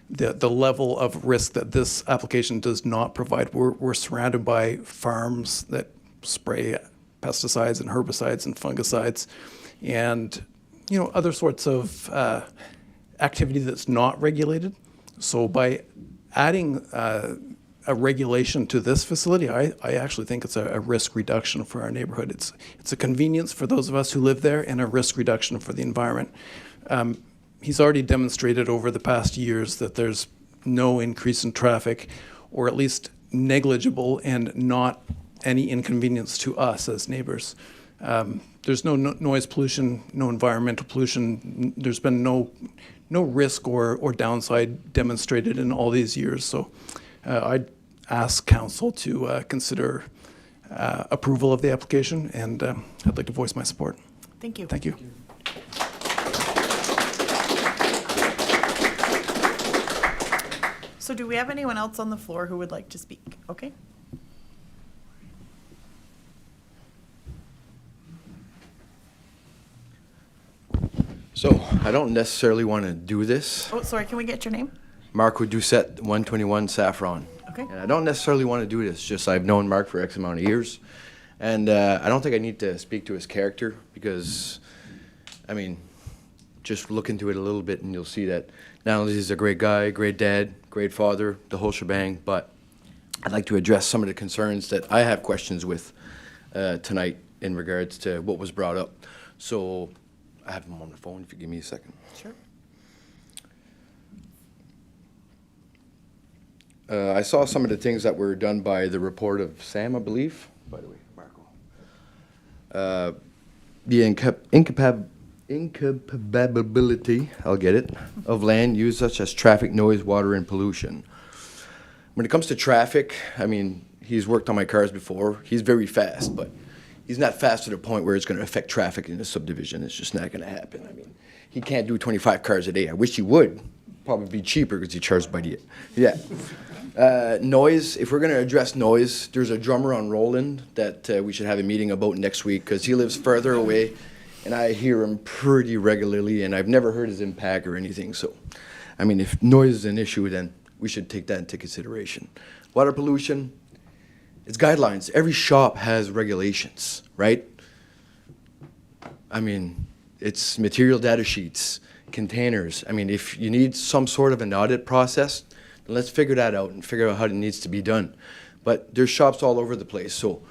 the level of risk that this application does not provide. We're surrounded by farms that spray pesticides and herbicides and fungicides and other sorts of activity that's not regulated. So by adding a regulation to this facility, I actually think it's a risk reduction for our neighborhood. It's a convenience for those of us who live there and a risk reduction for the environment. He's already demonstrated over the past years that there's no increase in traffic, or at least negligible and not any inconvenience to us as neighbors. There's no noise pollution, no environmental pollution. There's been no risk or downside demonstrated in all these years. So I'd ask council to consider approval of the application, and I'd like to voice my support. Thank you. Thank you. So do we have anyone else on the floor who would like to speak? Okay. So I don't necessarily want to do this. Oh, sorry, can we get your name? Marco Doucette, 121 Saffron. Okay. And I don't necessarily want to do this, just I've known Mark for X amount of years. And I don't think I need to speak to his character because, I mean, just look into it a little bit and you'll see that not only is he a great guy, great dad, great father, the whole shebang, but I'd like to address some of the concerns that I have questions with tonight in regards to what was brought up. So I have him on the phone if you give me a second. Sure. I saw some of the things that were done by the report of Sam, I believe. By the way, Marco. The incompatibility, I'll get it, of land use such as traffic, noise, water, and pollution. When it comes to traffic, I mean, he's worked on my cars before. He's very fast, but he's not fast to the point where it's going to affect traffic in the subdivision. It's just not going to happen. I mean, he can't do 25 cars a day. I wish he would. Probably be cheaper because he charged by the, yeah. Noise, if we're going to address noise, there's a drummer on Roland that we should have a meeting about next week because he lives further away and I hear him pretty regularly and I've never heard his impact or anything. So, I mean, if noise is an issue, then we should take that into consideration. Water pollution, it's guidelines. Every shop has regulations, right? I mean, it's material data sheets, containers. I mean, if you need some sort of an audit process, then let's figure that out and figure out how it needs to be done. But there's shops all over the place. So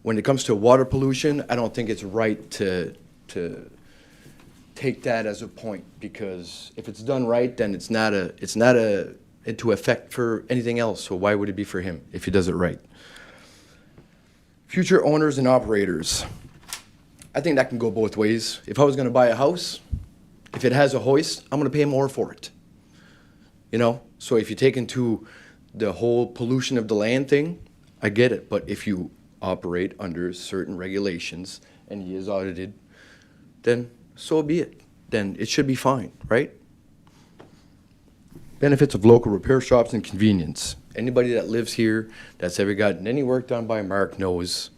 when it comes to water pollution, I don't think it's right to take that as a point because if it's done right, then it's not into effect for anything else. So why would it be for him if he does it right? Future owners and operators. I think that can go both ways. If I was going to buy a house, if it has a hoist, I'm going to pay more for it. You know? So if you take into the whole pollution of the land thing, I get it. But if you operate under certain regulations and he is audited, then so be it. Then it should be fine, right? Benefits of local repair shops and convenience. Anybody that lives here that's ever gotten any work done by Mark knows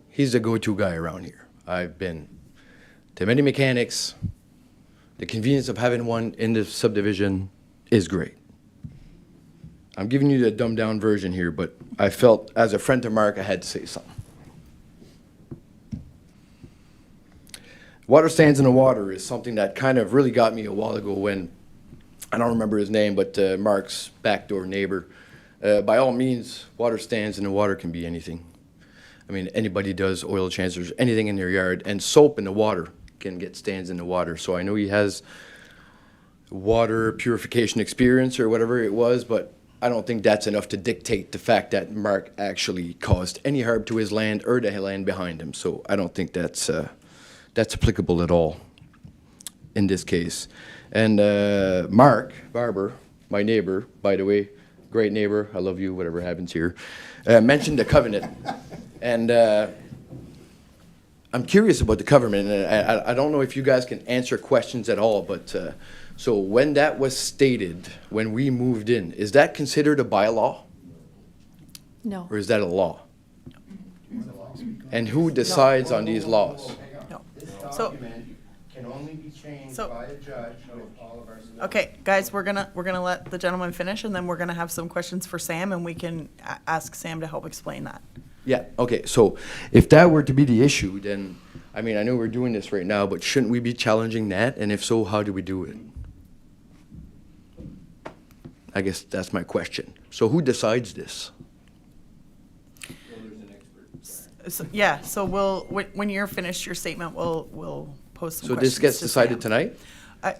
he's the go-to guy around here. I've been to many mechanics. The convenience of having one in the subdivision is great. I'm giving you the dumbed-down version here, but I felt, as a friend to Mark, I had to say something. Water stands in the water is something that kind of really got me a while ago when, I don't remember his name, but Mark's backdoor neighbor. By all means, water stands in the water can be anything. I mean, anybody does oil changes, anything in their yard, and soap in the water can get stands in the water. So I know he has water purification experience or whatever it was, but I don't think that's enough to dictate the fact that Mark actually caused any harm to his land or the land behind him. So I don't think that's applicable at all in this case. And Mark Barber, my neighbor, by the way, great neighbor, I love you, whatever happens here, mentioned the covenant. And I'm curious about the covenant, and I don't know if you guys can answer questions at all, but so when that was stated, when we moved in, is that considered a bylaw? No. Or is that a law? And who decides on these laws? No. This So- document can only be changed So- by a judge with all of our. Okay, guys, we're gonna let the gentleman finish, and then we're gonna have some questions for Sam, and we can ask Sam to help explain that. Yeah, okay, so if that were to be the issue, then, I mean, I know we're doing this right now, but shouldn't we be challenging that? And if so, how do we do it? I guess that's my question. So who decides this? So, yeah, so when you're finished your statement, we'll post some So questions this gets to decided Sam. tonight?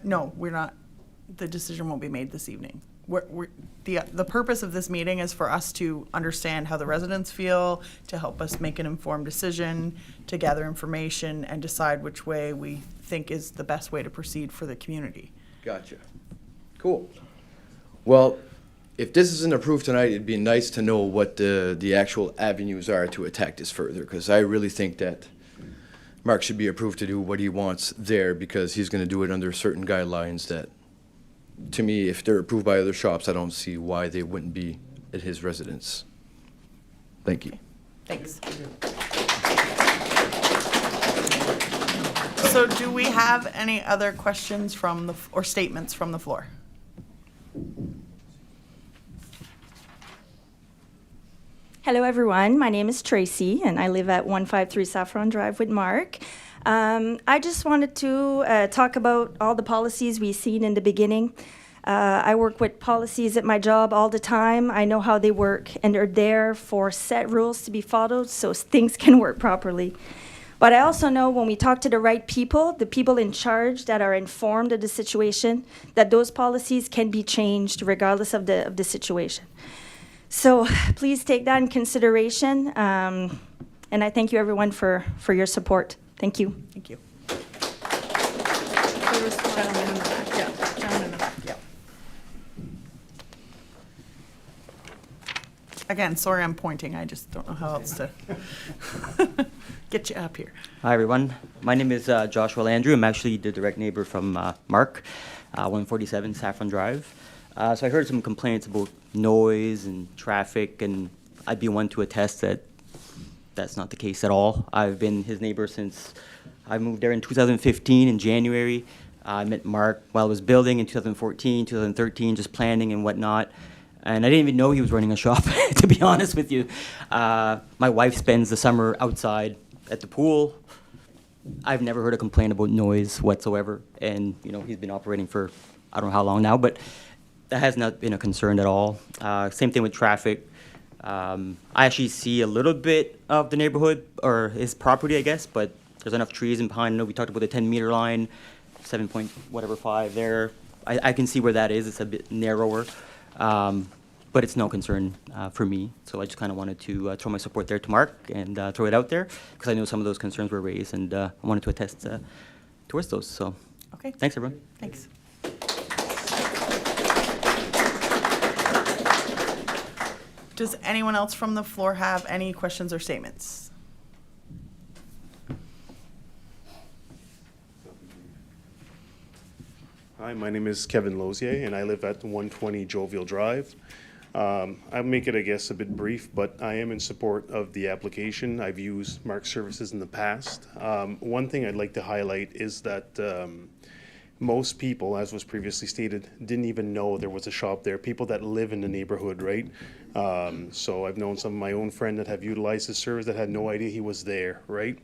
No, we're not, the decision won't be made this evening. The purpose of this meeting is for us to understand how the residents feel, to help us make an informed decision, to gather information, and decide which way we think is the best way to proceed for the community. Gotcha. Cool. Well, if this isn't approved tonight, it'd be nice to know what the actual avenues are to attack this further, because I really think that Mark should be approved to do what he wants there, because he's going to do it under certain guidelines that, to me, if they're approved by other shops, I don't see why they wouldn't be at his residence. Thank you. Thanks. So do we have any other questions or statements from the floor? Hello, everyone. My name is Tracy, and I live at 153 Saffron Drive with Mark. I just wanted to talk about all the policies we've seen in the beginning. I work with policies at my job all the time. I know how they work, and they're there for set rules to be followed so things can work properly. But I also know when we talk to the right people, the people in charge that are informed of the situation, that those policies can be changed regardless of the situation. So please take that in consideration, and I thank you, everyone, for your support. Thank you. Thank you. There was the gentleman in the back, yeah, gentleman in the back, yeah. Again, sorry I'm pointing, I just don't know how else to get you up here. Hi, everyone. My name is Joshua Landry. I'm actually the direct neighbor from Mark, 147 Saffron Drive. So I heard some complaints about noise and traffic, and I'd be one to attest that that's not the case at all. I've been his neighbor since I moved there in 2015 in January. I met Mark while I was building in 2014, 2013, just planning and whatnot. And I didn't even know he was running a shop, to be honest with you. My wife spends the summer outside at the pool. I've never heard a complaint about noise whatsoever. And, you know, he's been operating for I don't know how long now, but that has not been a concern at all. Same thing with traffic. I actually see a little bit of the neighborhood, or his property, I guess, but there's enough trees and behind. I know we talked about the 10-meter line, 7.5 there. I can see where that is. It's a bit narrower, but it's no concern for me. So I just kind of wanted to throw my support there to Mark and throw it out there, because I know some of those concerns were raised, and I wanted to attest towards those. So, okay. Thanks, everyone. Thanks. Does anyone else from the floor have any questions or statements? Hi, my name is Kevin Lozier, and I live at 120 Jovial Drive. I'll make it, I guess, a bit brief, but I am in support of the application. I've used Mark's services in the past. One thing I'd like to highlight is that most people, as was previously stated, didn't even know there was a shop there. People that live in the neighborhood, right? So I've known some of my own friends that have utilized his service that had no idea he was there, right?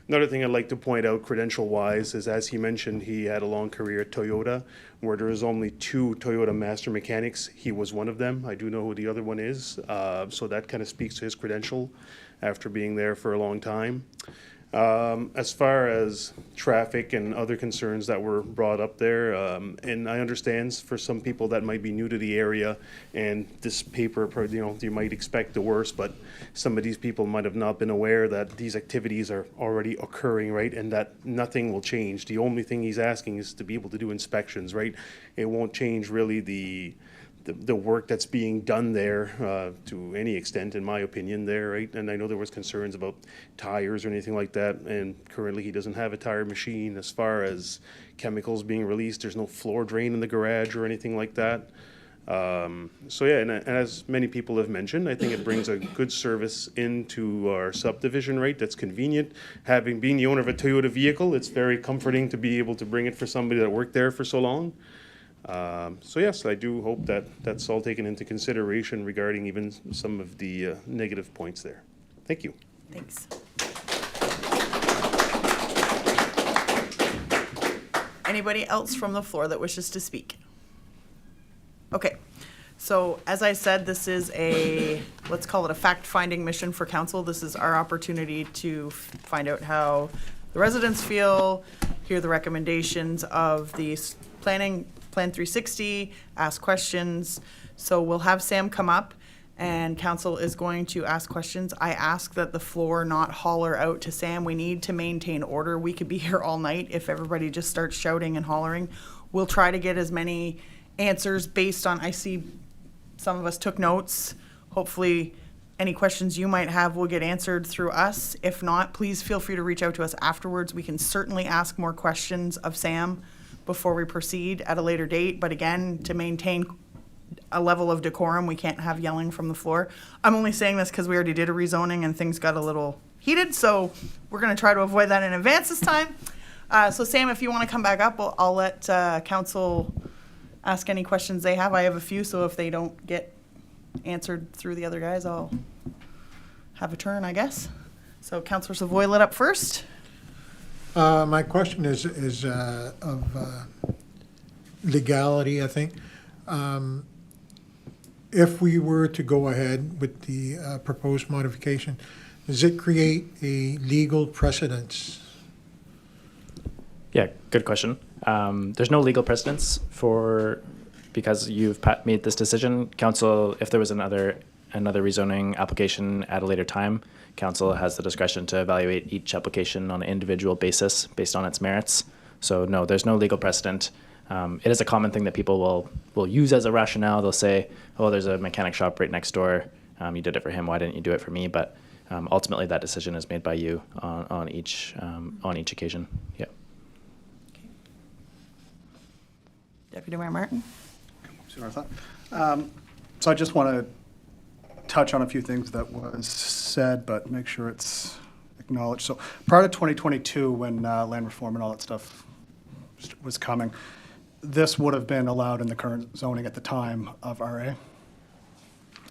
Another thing I'd like to point out credential-wise is, as he mentioned, he had a long career at Toyota, where there was only 2 Toyota master mechanics. He was one of them. I do know who the other one is. So that kind of speaks to his credential after being there for a long time. As far as traffic and other concerns that were brought up there, and I understand for some people that might be new to the area, and this paper, you might expect the worst, but some of these people might have not been aware that these activities are already occurring, right, and that nothing will change. The only thing he's asking is to be able to do inspections, right? It won't change really the work that's being done there to any extent, in my opinion, there, right? And I know there was concerns about tires or anything like that, and currently he doesn't have a tire machine. As far as chemicals being released, there's no floor drain in the garage or anything like that. So yeah, and as many people have mentioned, I think it brings a good service into our subdivision, right? That's convenient. Being the owner of a Toyota vehicle, it's very comforting to be able to bring it for somebody that worked there for so long. So yes, I do hope that that's all taken into consideration regarding even some of the negative points there. Thank you. Thanks. Anybody else from the floor that wishes to speak? Okay, so as I said, this is let's call it a fact-finding mission for council. This is our opportunity to find out how the residents feel, hear the recommendations of the Plan 360, ask questions. So we'll have Sam come up and council is going to ask questions. I ask that the floor not holler out to Sam. We need to maintain order. We could be here all night if everybody just starts shouting and hollering. We'll try to get as many answers based on, I see some of us took notes. Hopefully any questions you might have will get answered through us. If not, please feel free to reach out to us afterwards. We can certainly ask more questions of Sam before we proceed at a later date. But again, to maintain a level of decorum, we can't have yelling from the floor. I'm only saying this because we already did a rezoning and things got a little heated, so we're going to try to avoid that in advance this time. So Sam, if you want to come back up, I'll let council ask any questions they have. I have a few, so if they don't get answered through the other guys, I'll have a turn, I guess. So Councillor Savoy lit up first. My question is of legality, I think. If we were to go ahead with the proposed modification, does it create a legal precedence? Yeah, good question. There's no legal precedence because you've made this decision. Council, if there was another rezoning application at a later time, council has the discretion to evaluate each application on an individual basis based on its merits. So no, there's no legal precedent. It is a common thing that people will use as a rationale. They'll say, oh, there's a mechanic shop right next door. You did it for him. Why didn't you do it for me? But ultimately, that decision is made by you on each occasion. Yeah. Okay. Deputy Mayor Martin. So I just want to touch on a few things that was said, but make sure it's acknowledged. So prior to 2022, when land reform and all that stuff was coming, this would have been allowed in the current zoning at the time of RA,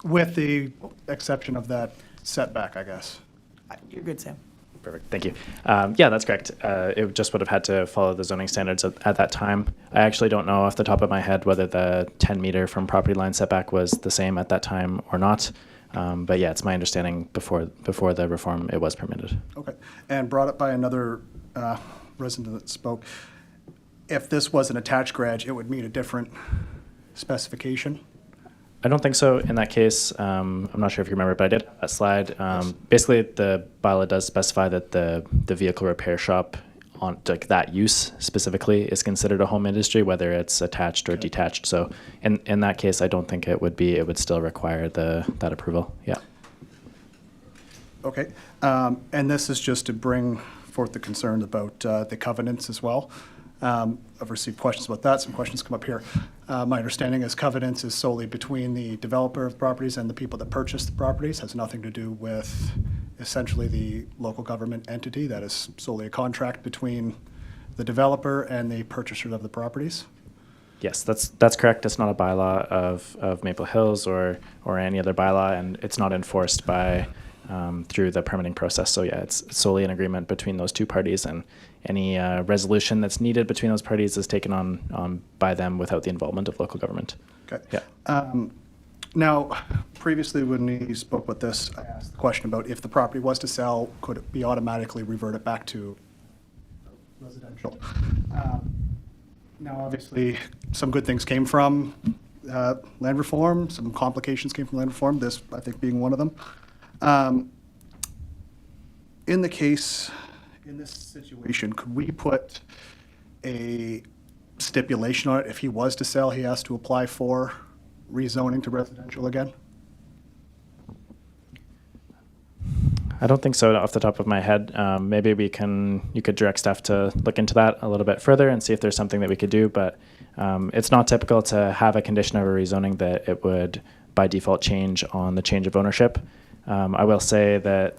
with the exception of that setback, I guess. You're good, Sam. Perfect, thank you. Yeah, that's correct. It just would have had to follow the zoning standards at that time. I actually don't know off the top of my head whether the 10 meter from property line setback was the same at that time or not. But yeah, it's my understanding before the reform, it was permitted. Okay, and brought up by another resident that spoke, if this was an attached garage, it would meet a different specification. I don't think so in that case. I'm not sure if you remember, but I did have that slide. Yes. Basically, the bylaw does specify that the vehicle repair shop on like that use specifically is considered a home industry, whether it's attached or detached. So in that case, I don't think it would be. It would still require that approval. Yeah. Okay, and this is just to bring forth the concern about the covenants as well. I've received questions about that. Some questions come up here. My understanding is covenants is solely between the developer of properties and the people that purchase the properties. Has nothing to do with essentially the local government entity. That is solely a contract between the developer and the purchasers of the properties. Yes, that's correct. It's not a bylaw of Maple Hills or any other bylaw, and it's not enforced by through the permitting process. So yeah, it's solely an agreement between those two parties, and any resolution that's needed between those parties is taken on by them without the involvement of local government. Okay. Yeah. Now, previously when we spoke with this, I asked the question about if the property was to sell, could it be automatically reverted back to residential? Now, obviously, some good things came from land reform, some complications came from land reform, this, I think, being one of them. In this situation, could we put a stipulation on it? If he was to sell, he has to apply for rezoning to residential again? I don't think so off the top of my head. Maybe you could direct staff to look into that a little bit further and see if there's something that we could do, but it's not typical to have a condition of a rezoning that it would by default change on the change of ownership. I will say that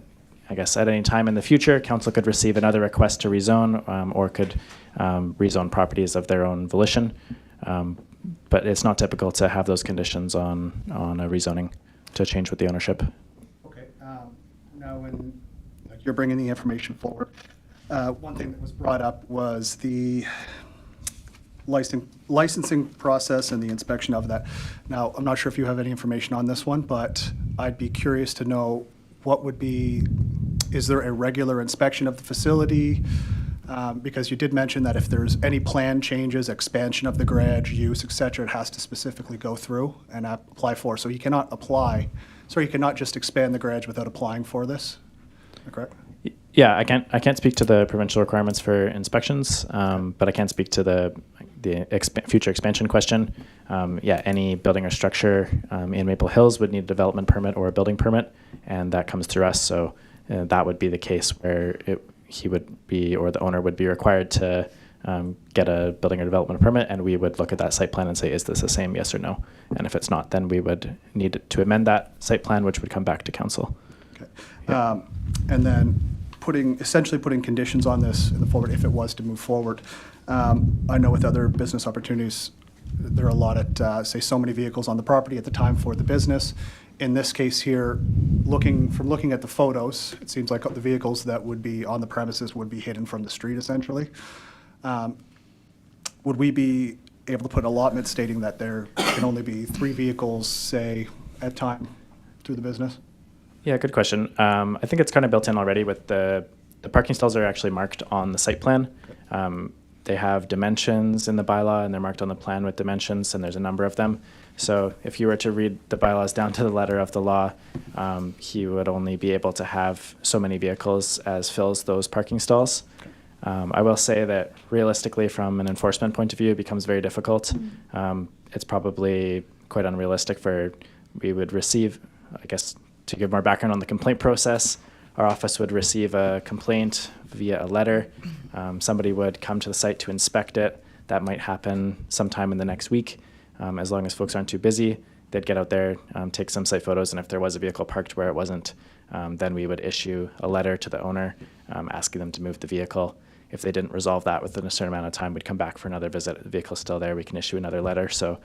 I guess at any time in the future, council could receive another request to rezone or could rezone properties of their own volition. But it's not typical to have those conditions on a rezoning to change with the ownership. Okay. Now, when you're bringing the information forward, one thing that was brought up was the licensing process and the inspection of that. Now, I'm not sure if you have any information on this one, but I'd be curious to know is there a regular inspection of the facility? Because you did mention that if there's any plan changes, expansion of the garage, use, et cetera, it has to specifically go through and apply for. So he cannot just expand the garage without applying for this. Is that correct? Yeah, I can't speak to the provincial requirements for inspections, but I can speak to the future expansion question. Yeah, any building or structure in Maple Hills would need a development permit or a building permit, and that comes through us. So that would be the case where he would be, or the owner would be required to get a building or development permit, and we would look at that site plan and say, is this the same, yes or no? And if it's not, then we would need to amend that site plan, which would come back to council. Okay. Yeah. And then essentially putting conditions on this in the forward if it was to move forward. I know with other business opportunities, there are a lot at, say, so many vehicles on the property at the time for the business. In this case here, looking at the photos, it seems like the vehicles that would be on the premises would be hidden from the street, essentially. Would we be able to put an allotment stating that there can only be 3 vehicles, say, at a time through the business? Yeah, good question. I think it's kind of built in already with the parking stalls are actually marked on the site plan. They have dimensions in the bylaw, and they're marked on the plan with dimensions, and there's a number of them. So if you were to read the bylaws down to the letter of the law, he would only be able to have so many vehicles as fills those parking stalls. I will say that realistically, from an enforcement point of view, it becomes very difficult. It's probably quite unrealistic we would receive, I guess, to give more background on the complaint process, our office would receive a complaint via a letter. Somebody would come to the site to inspect it. That might happen sometime in the next week. As long as folks aren't too busy, they'd get out there, take some site photos, and if there was a vehicle parked where it wasn't, then we would issue a letter to the owner asking them to move the vehicle. If they didn't resolve that within a certain amount of time, we'd come back for another visit. If the vehicle's still there, we can issue another letter. So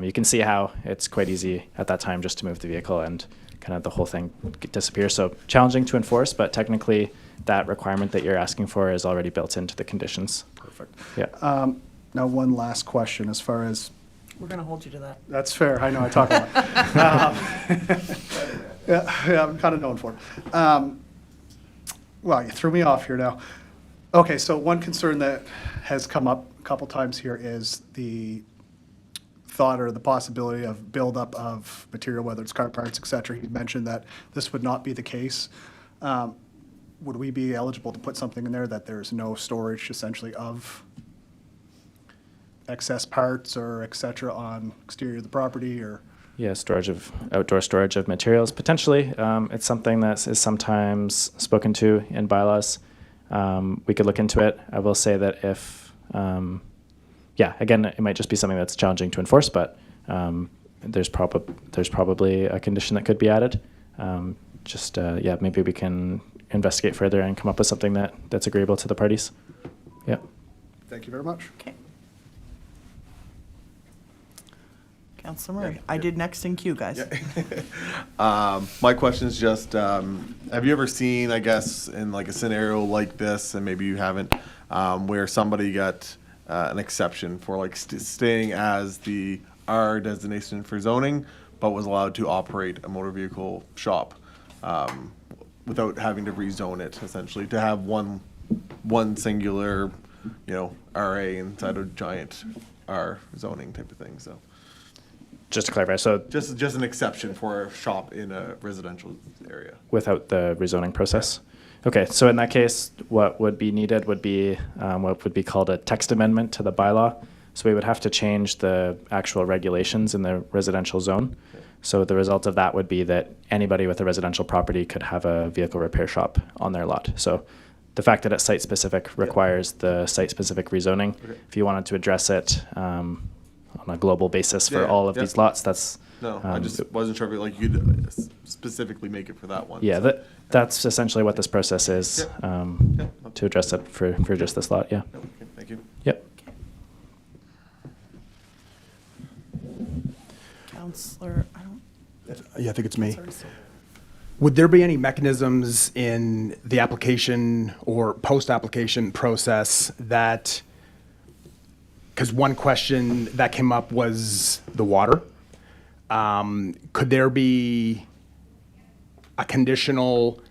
you can see how it's quite easy at that time just to move the vehicle and kind of the whole thing disappears. So challenging to enforce, but technically that requirement that you're asking for is already built into the conditions. Perfect. Yeah. Now, one last question as far as... We're going to hold you to that. That's fair. I know I talk a lot. Yeah, I'm kind of known for it. Well, you threw me off here now. Okay, so one concern that has come up a couple times here is the thought or the possibility of buildup of material, whether it's car parts, et cetera. You mentioned that this would not be the case. Would we be eligible to put something in there that there's no storage essentially of excess parts or et cetera on exterior of the property, or? Yeah, outdoor storage of materials, potentially. It's something that is sometimes spoken to in bylaws. We could look into it. I will say that if Yeah, again, it might just be something that's challenging to enforce, but there's probably a condition that could be added. Yeah, maybe we can investigate further and come up with something that's agreeable to the parties. Yeah. Thank you very much. Okay. Councilor Murray, I did next in queue, guys. My question is just, have you ever seen, I guess, in like a scenario like this, and maybe you haven't, where somebody got an exception for like staying as the R designation for zoning, but was allowed to operate a motor vehicle shop without having to rezone it, essentially, to have one singular, RA inside a giant R zoning type of thing. So. Just to clarify, so just an exception for a shop in a residential area. Without the rezoning process? Okay, so in that case, what would be needed would be what would be called a text amendment to the bylaw. So we would have to change the actual regulations in the residential zone. So the result of that would be that anybody with a residential property could have a vehicle repair shop on their lot. So the fact that it's site-specific requires the site-specific rezoning. Okay. If you wanted to address it on a global basis for all of these lots, that's... No, I just wasn't sure if you'd specifically make it for that one. Yeah, so. that's essentially what this process is, to address it for just this lot, yeah. Okay, thank you. Yep. Councilor, Yeah, I think it's me. Sorry. Would there be any mechanisms in the application or post-application process that, because one question that came up was the water. Could there be a conditional,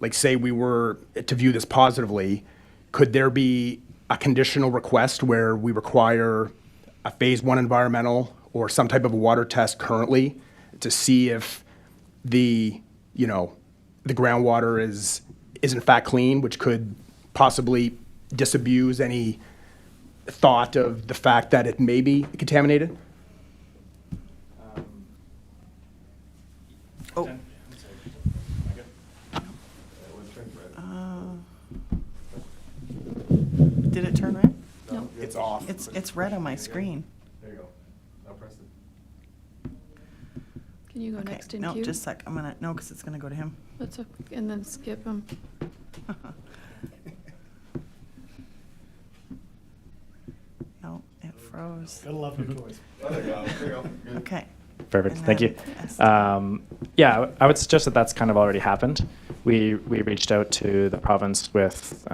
like say we were to view this positively, could there be a conditional request where we require a phase 1 environmental or some type of a water test currently to see if the groundwater is in fact clean, which could possibly disabuse any thought of the fact that it may be contaminated? Oh. Did it turn red? No. It's off. It's red on my screen. There you go. Now press it. Can you go Okay, next in no, queue? just a sec. No, because it's gonna go to him. That's okay, and then skip them. No, it froze. Gotta love your toys. There you go. Okay. Perfect, And thank you. then Yeah, I would suggest that that's kind of already happened. We reached out to the province with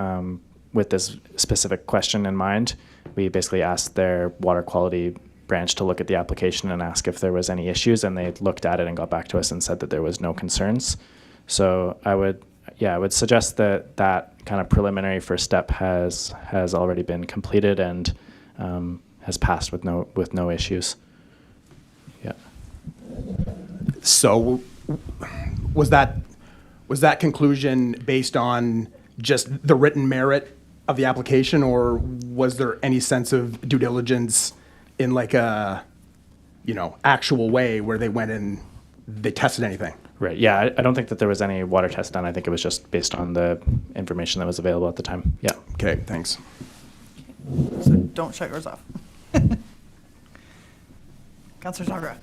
this specific question in mind. We basically asked their water quality branch to look at the application and ask if there was any issues, and they looked at it and got back to us and said that there was no concerns. So I would suggest that that kind of preliminary first step has already been completed and has passed with no issues. Yeah. So was that conclusion based on just the written merit of the application, or was there any sense of due diligence in like a, actual way where they went and they tested anything? Right, yeah, I don't think that there was any water test done. I think it was just based on the information that was available at the time. Yeah. Okay, thanks. So don't shut yours off. Councilor Zagra.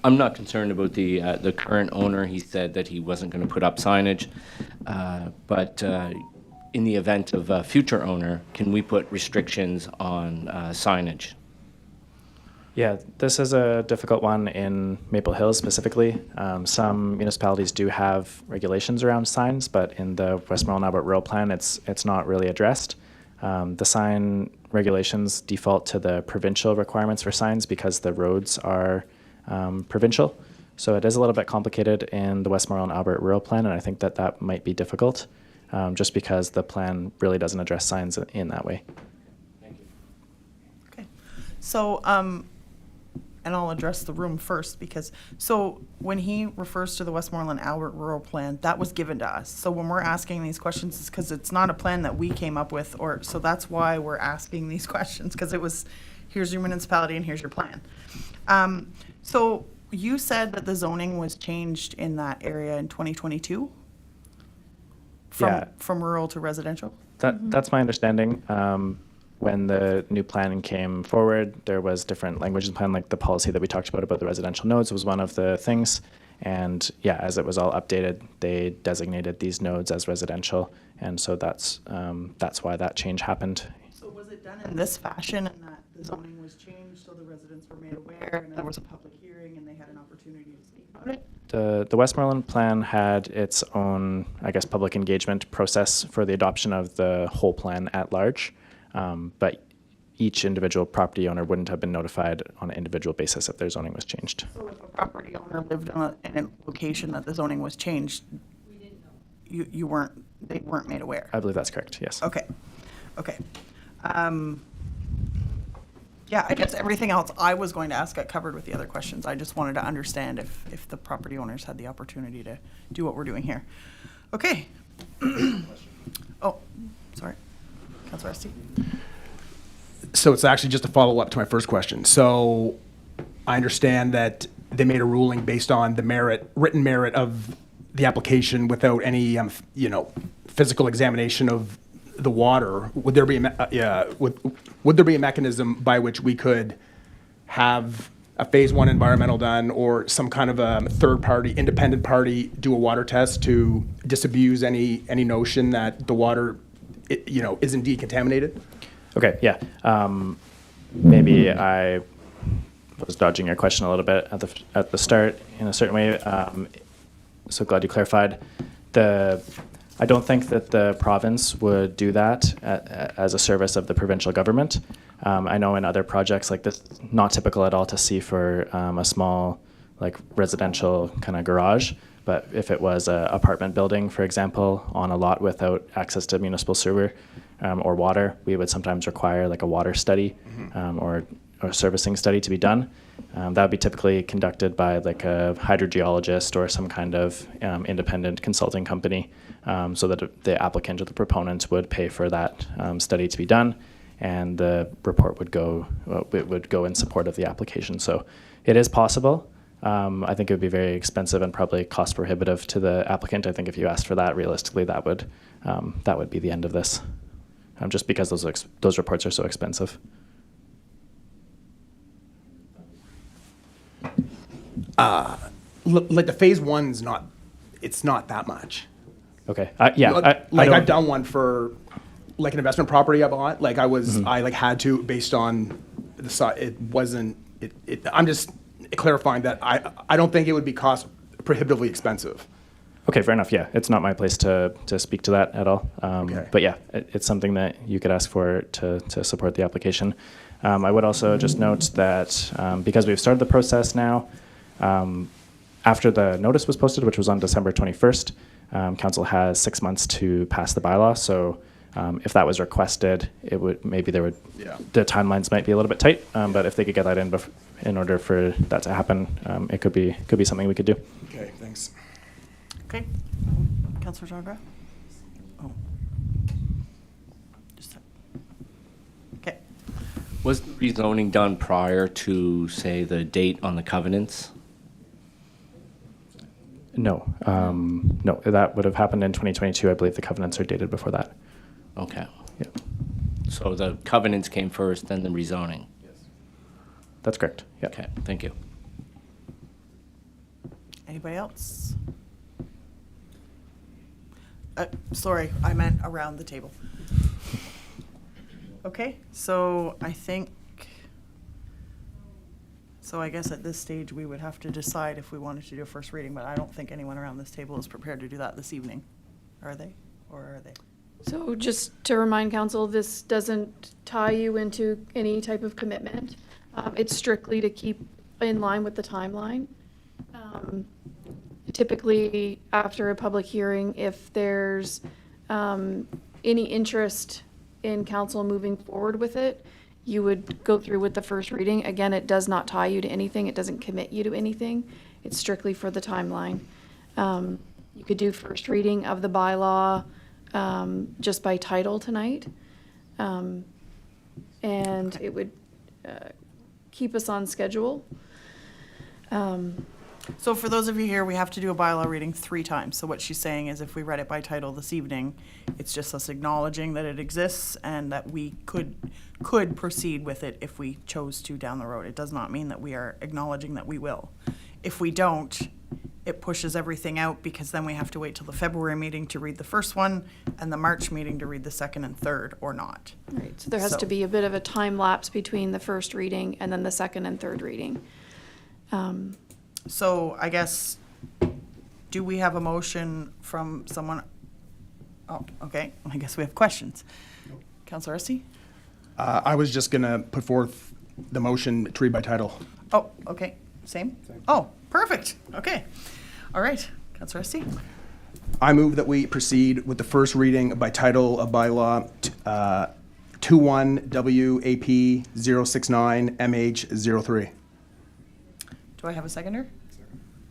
I'm not concerned about the current owner. He said that he wasn't going to put up signage, but in the event of a future owner, can we put restrictions on signage? Yeah, this is a difficult one in Maple Hills specifically. Some municipalities do have regulations around signs, but in the Westmoreland Albert Rural Plan, it's not really addressed. The sign regulations default to the provincial requirements for signs because the roads are provincial. So it is a little bit complicated in the Westmoreland Albert Rural Plan, and I think that might be difficult just because the plan really doesn't address signs in that way. Thank you. Okay. So, and I'll address the room first so when he refers to the Westmoreland Albert Rural Plan, that was given to us. So when we're asking these questions, it's because it's not a plan that we came up with, so that's why we're asking these questions, because it was, here's your municipality and here's your plan. So you said that the zoning was changed in that area in 2022? From rural to residential? That's my understanding. When the new plan came forward, there was different language in the plan, like the policy that we talked about the residential nodes was one of the things. And yeah, as it was all updated, they designated these nodes as residential. And so that's why that change happened. So was it done in this fashion and that the zoning was changed so the residents were made aware and there was a public hearing and they had an opportunity to speak about it? The Westmoreland plan had its own, I guess, public engagement process for the adoption of the whole plan at large. But each individual property owner wouldn't have been notified on an individual basis if their zoning was changed. So if a property owner lived in a location that the zoning was changed, they weren't made aware? I believe that's correct, yes. Okay. Yeah, I guess everything else I was going to ask got covered with the other questions. I just wanted to understand if the property owners had the opportunity to do what we're doing here. Okay. Oh, sorry. Councilor Esty. So it's actually just a follow-up to my first question. So I understand that they made a ruling based on the written merit of the application without any, physical examination of the water. Would there be would there be a mechanism by which we could have a phase 1 environmental done or some kind of a third party, independent party do a water test to disabuse any notion that the water, is indeed contaminated? Okay, yeah. Maybe I was dodging your question a little bit at the start in a certain way. So glad you clarified. I don't think that the province would do that as a service of the provincial government. I know in other projects like this, not typical at all to see for a small like residential kind of garage. But if it was an apartment building, for example, on a lot without access to municipal sewer or water, we would sometimes require like a water study or a servicing study to be done. That would be typically conducted by like a hydrogeologist or some kind of independent consulting company, so that the applicant or the proponent would pay for that study to be done, and the report would go in support of the application. So it is possible. I think it would be very expensive and probably cost prohibitive to the applicant. I think if you asked for that, realistically, that would be the end of this, just because those reports are so expensive. Like the phase 1's it's not that much. Okay. Yeah. I've done one for like an investment property I bought. Like I had to based on the size. It wasn't. I'm just clarifying that I don't think it would be cost prohibitively expensive. Okay, fair enough. Yeah, it's not my place to speak to that at all. Okay. But yeah, it's something that you could ask for to support the application. I would also just note that because we've started the process now, after the notice was posted, which was on December 21st, council has 6 months to pass the bylaw. So if that was requested, the timelines might be a little bit tight. But if they could get that in order for that to happen, it could be something we could do. Okay, thanks. Okay. Councilor Jargra? Oh. Okay. Was the rezoning done prior to, say, the date on the covenants? No. No, that would have happened in 2022. I believe the covenants are dated before that. Okay. Yeah. So the covenants came first, then the rezoning? Yes. That's correct. Yeah. Okay, thank you. Anybody else? Sorry, I meant around the table. Okay, so I guess at this stage, we would have to decide if we wanted to do a first reading, but I don't think anyone around this table is prepared to do that this evening. Are they? Or are they? So just to remind council, this doesn't tie you into any type of commitment. It's strictly to keep in line with the timeline. Typically, after a public hearing, if there's any interest in council moving forward with it, you would go through with the first reading. Again, it does not tie you to anything. It doesn't commit you to anything. It's strictly for the timeline. You could do first reading of the bylaw just by title tonight. And it would keep us on schedule. So for those of you here, we have to do a bylaw reading 3 times. So what she's saying is if we read it by title this evening, it's just us acknowledging that it exists and that we could proceed with it if we chose to down the road. It does not mean that we are acknowledging that we will. If we don't, it pushes everything out because then we have to wait till the February meeting to read the first one and the March meeting to read the second and third, or not. Right, so there has to be a bit of a time lapse between the first reading and then the second and third reading. So I guess, do we have a motion from someone? Oh, okay, I guess we have questions. Councillor Esty? I was just going to put forth the motion to read by title. Oh, okay, same? Oh, perfect, okay. All right, Councillor Esty? I move that we proceed with the first reading by title of bylaw 21 WAP 069 MH03. Do I have a seconder?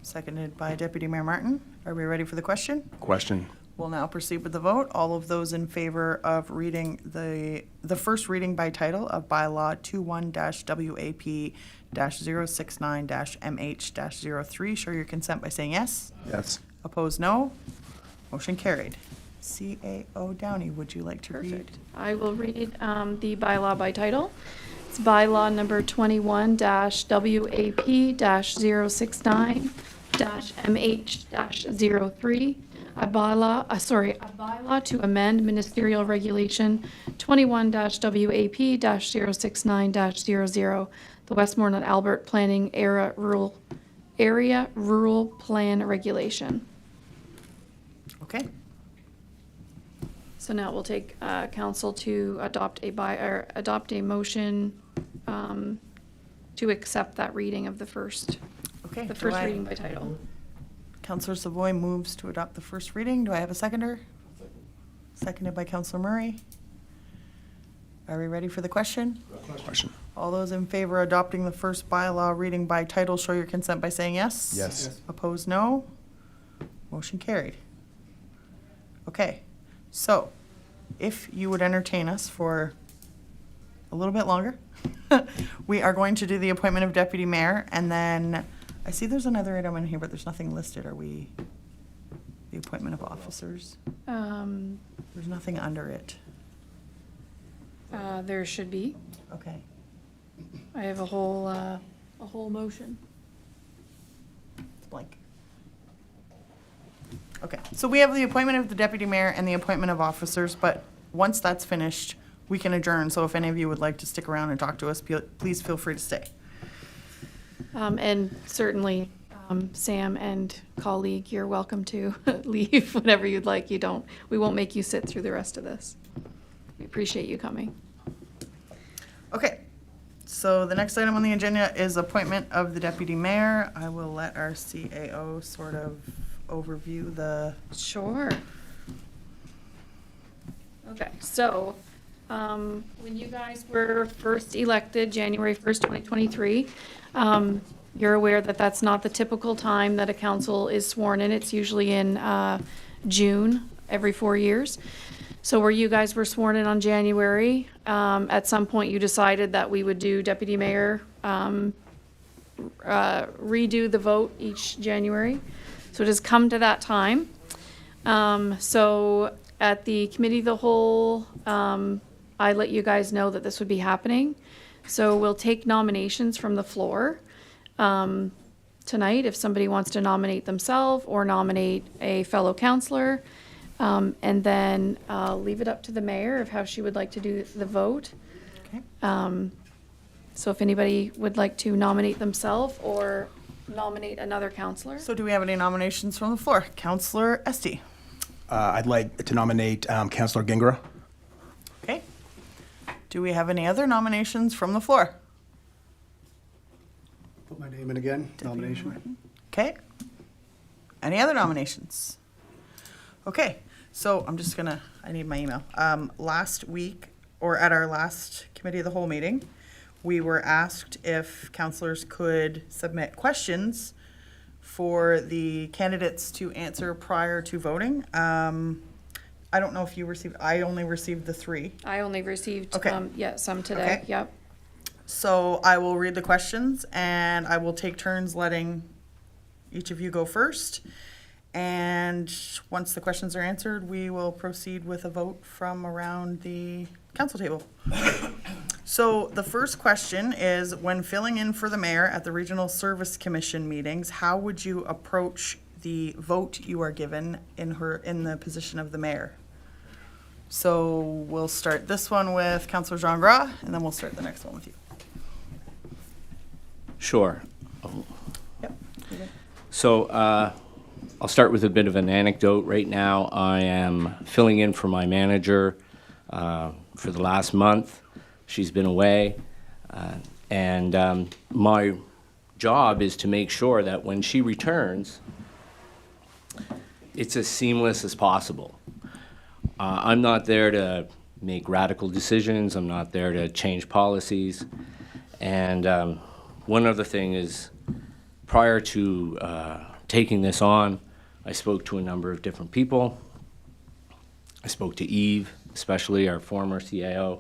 Seconded by Deputy Mayor Martin. Are we ready for the question? Question. We'll now proceed with the vote. All of those in favor of reading the first reading by title of bylaw 21-WAP-069-MH-03, show your consent by saying yes. Yes. Opposed, no. Motion carried. CAO Downey, would you like to read? I will read the bylaw by title. It's bylaw number 21-WAP-069-MH-03. A bylaw to amend ministerial regulation 21-WAP-069-00, the Westmoreland Albert Planning Area Rural Plan Regulation. Okay. So now we'll take council to adopt a motion to accept that reading of the first reading by title. Councillor Savoy moves to adopt the first reading. Do I have a seconder? Seconded by Councillor Murray. Are we ready for the question? Question. All those in favor of adopting the first bylaw reading by title, show your consent by saying yes. Yes. Opposed, no. Motion carried. Okay, so if you would entertain us for a little bit longer, we are going to do the appointment of deputy mayor, and then I see there's another item in here, but there's nothing listed. Are we, the appointment of officers? There's nothing under it. There should be. Okay. I have a whole motion. It's blank. Okay, so we have the appointment of the deputy mayor and the appointment of officers, but once that's finished, we can adjourn. So if any of you would like to stick around and talk to us, please feel free to stay. And certainly, Sam and colleague, you're welcome to leave whenever you'd like. We won't make you sit through the rest of this. We appreciate you coming. Okay, so the next item on the agenda is appointment of the deputy mayor. I will let our CAO sort of overview the. Sure. Okay, so when you guys were first elected, January 1st, 2023, you're aware that that's not the typical time that a council is sworn in. It's usually in June every 4 years. So where you guys were sworn in on January, at some point you decided that we would do deputy mayor, redo the vote each January. So it has come to that time. So at the committee of the whole, I let you guys know that this would be happening. So we'll take nominations from the floor tonight if somebody wants to nominate themselves or nominate a fellow councillor. And then leave it up to the mayor of how she would like to do the vote. Okay. So if anybody would like to nominate themselves or nominate another councillor. So do we have any nominations from the floor? Councillor Esty. I'd like to nominate Councillor Gingra. Okay. Do we have any other nominations from the floor? Put my name in again, nomination. Okay. Any other nominations? Okay, so I'm just gonna, I need my email. Last week, or at our last committee of the whole meeting, we were asked if councillors could submit questions for the candidates to answer prior to voting. I don't know if you received, I only received the 3. I only received, Okay. some today, Okay. each of you go first. And once the questions are answered, we will proceed with a vote from around the council table. So the first question is, when filling in for the mayor at the Regional Service Commission meetings, how would you approach the vote you are given in the position of the mayor? So we'll start this one with Councillor Jean Gras, and then we'll start the next one with you. Sure. Yep. So I'll start with a bit of an anecdote. Right now, I am filling in for my manager for the last month. She's been away. And my job is to make sure that when she returns, it's as seamless as possible. I'm not there to make radical decisions. I'm not there to change policies. And one other thing is, prior to taking this on, I spoke to a number of different people. I spoke to Eve, especially our former CAO,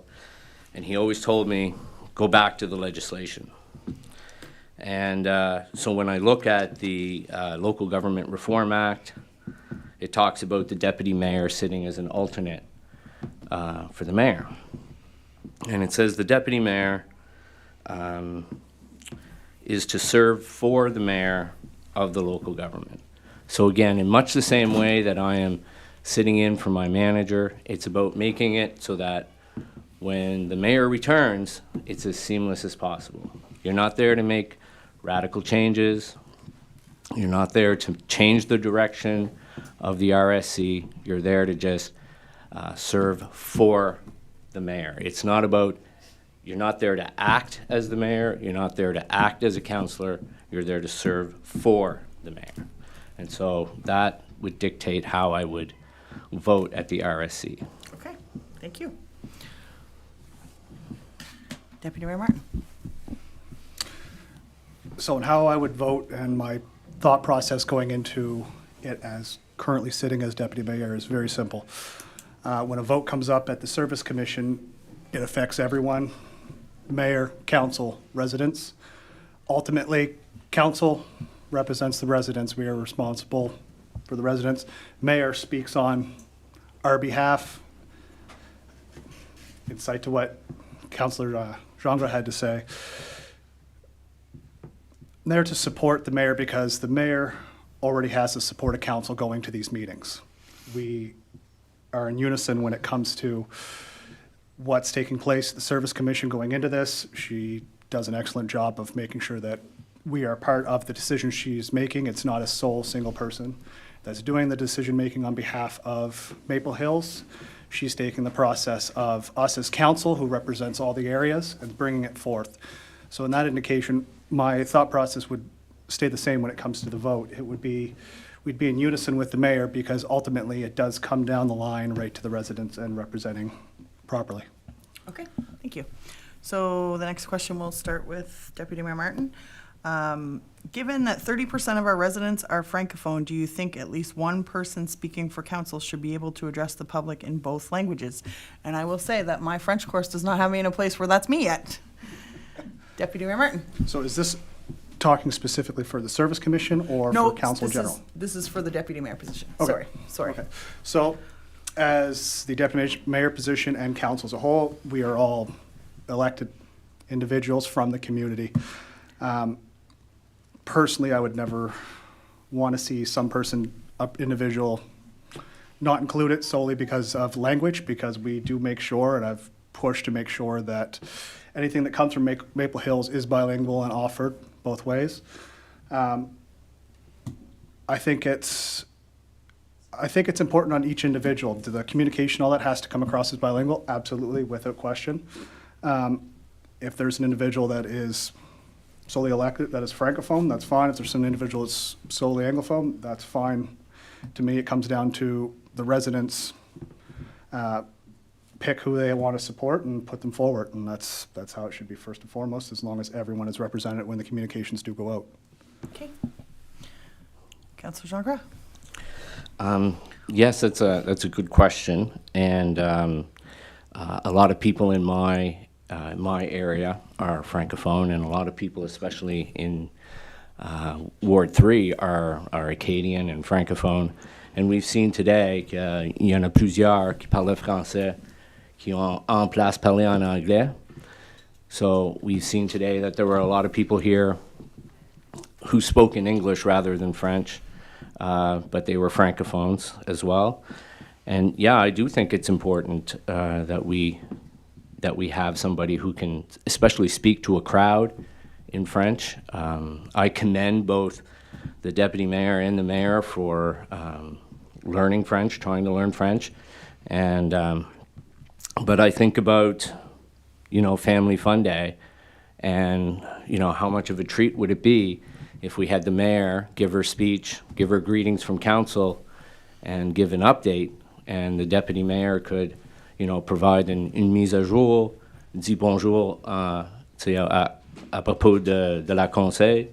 and he always told me, go back to the legislation. And so when I look at the Local Government Reform Act, it talks about the deputy mayor sitting as an alternate for the mayor. And it says the deputy mayor is to serve for the mayor of the local government. So again, in much the same way that I am sitting in for my manager, it's about making it so that when the mayor returns, it's as seamless as possible. You're not there to make radical changes. You're not there to change the direction of the RSC. You're there to just serve for the mayor. It's not about, you're not there to act as the mayor. You're not there to act as a councillor. You're there to serve for the mayor. And so that would dictate how I would vote at the RSC. Okay, thank you. Deputy Mayor Martin. So in how I would vote and my thought process going into it as currently sitting as deputy mayor is very simple. When a vote comes up at the Service Commission, it affects everyone, mayor, council, residents. Ultimately, council represents the residents. We are responsible for the residents. Mayor speaks on our behalf. Insight to what Councillor Jandra had to say. There to support the mayor because the mayor already has the support of council going to these meetings. We are in unison when it comes to what's taking place at the Service Commission going into this. She does an excellent job of making sure that we are part of the decision she's making. It's not a sole single person that's doing the decision making on behalf of Maple Hills. She's taking the process of us as council, who represents all the areas, and bringing it forth. So in that indication, my thought process would stay the same when it comes to the vote. It would be, we'd be in unison with the mayor because ultimately it does come down the line right to the residents and representing properly. Okay, thank you. So the next question will start with Deputy Mayor Martin. Given that 30% of our residents are Francophone, do you think at least one person speaking for council should be able to address the public in both languages? And I will say that my French course does not have me in a place where that's me yet. Deputy Mayor Martin. So is this talking specifically for the Service Commission or for council in general? This is for the deputy mayor position. Okay. Sorry. Okay. So as the deputy mayor position and council as a whole, we are all elected individuals from the community. Personally, I would never want to see some person, individual, not include it solely because of language, because we do make sure, and I've pushed to make sure that anything that comes from Maple Hills is bilingual and offered both ways. I think it's important on each individual. The communication, all that has to come across as bilingual, absolutely, without question. If there's an individual that is solely elected, that is Francophone, that's fine. If there's an individual that's solely Anglophone, that's fine. To me, it comes down to the residents pick who they want to support and put them forward, and that's how it should be first and foremost, as long as everyone is represented when the communications do go out. Okay. Councillor Jean Gras. Yes, that's a good question, and a lot of people in my area are Francophone, and a lot of people, especially in Ward 3 are Acadian and Francophone. And we've seen today qu'il y en a plusieurs qui parlent français, qui ont en place parlé en anglais. So we've seen today that there were a lot of people here who spoke in English rather than French, but they were Francophones as well. And yeah, I do think it's important that we have somebody who can especially speak to a crowd in French. I commend both the deputy mayor and the mayor for learning French, trying to learn French. And but I think about, Family Fun Day, and, how much of a treat would it be if we had the mayor give her speech, give her greetings from council, and give an update, and the deputy mayor could, provide une mise à jour, dit bonjour à propos de la conseil.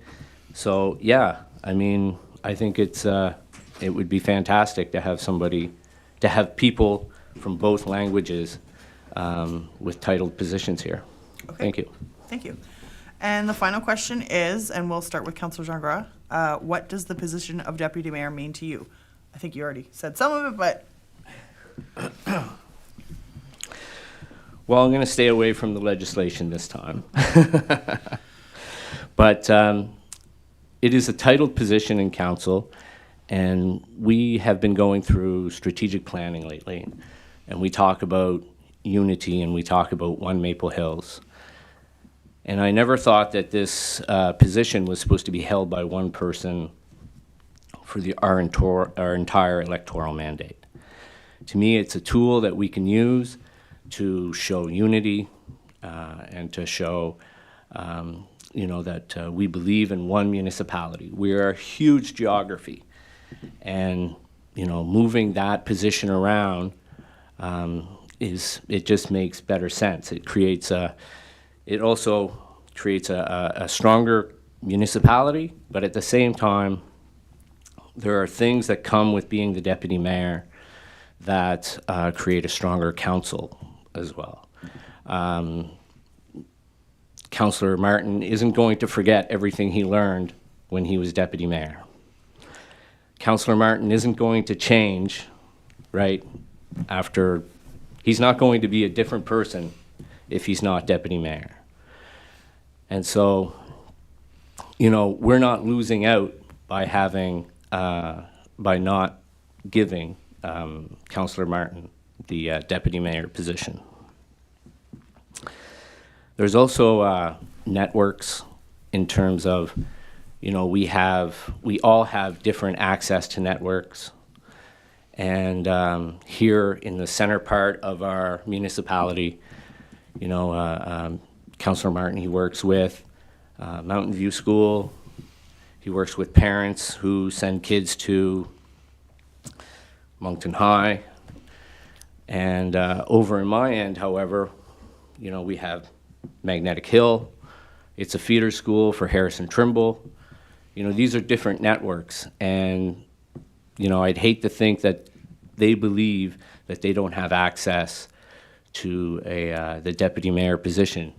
So, yeah, I mean, I think it would be fantastic to have people from both languages with titled positions here. Okay. Thank you. Thank you. And the final question is, and we'll start with Councillor Jean Gras, what does the position of deputy mayor mean to you? I think you already said some of it, but. Well, I'm going to stay away from the legislation this time. But it is a titled position in council, and we have been going through strategic planning lately, and we talk about unity and we talk about One Maple Hills. And I never thought that this position was supposed to be held by one person for our entire electoral mandate. To me, it's a tool that we can use to show unity and to show that we believe in one municipality. We are a huge geography, and moving that position around it just makes better sense. It also creates a stronger municipality, but at the same time, there are things that come with being the deputy mayor that create a stronger council as well. Councillor Martin isn't going to forget everything he learned when he was deputy mayor. Councillor Martin isn't going to change, right, after. He's not going to be a different person if he's not deputy mayor. And so, we're not losing out by not giving Councillor Martin the deputy mayor position. There's also networks in terms of, we all have different access to networks. And here in the center part of our municipality, Councillor Martin, he works with Mountain View School. He works with parents who send kids to Moncton High. And over in my end, however, we have Magnetic Hill. It's a feeder school for Harrison Trimble. These are different networks. And, I'd hate to think that they believe that they don't have access to the deputy mayor position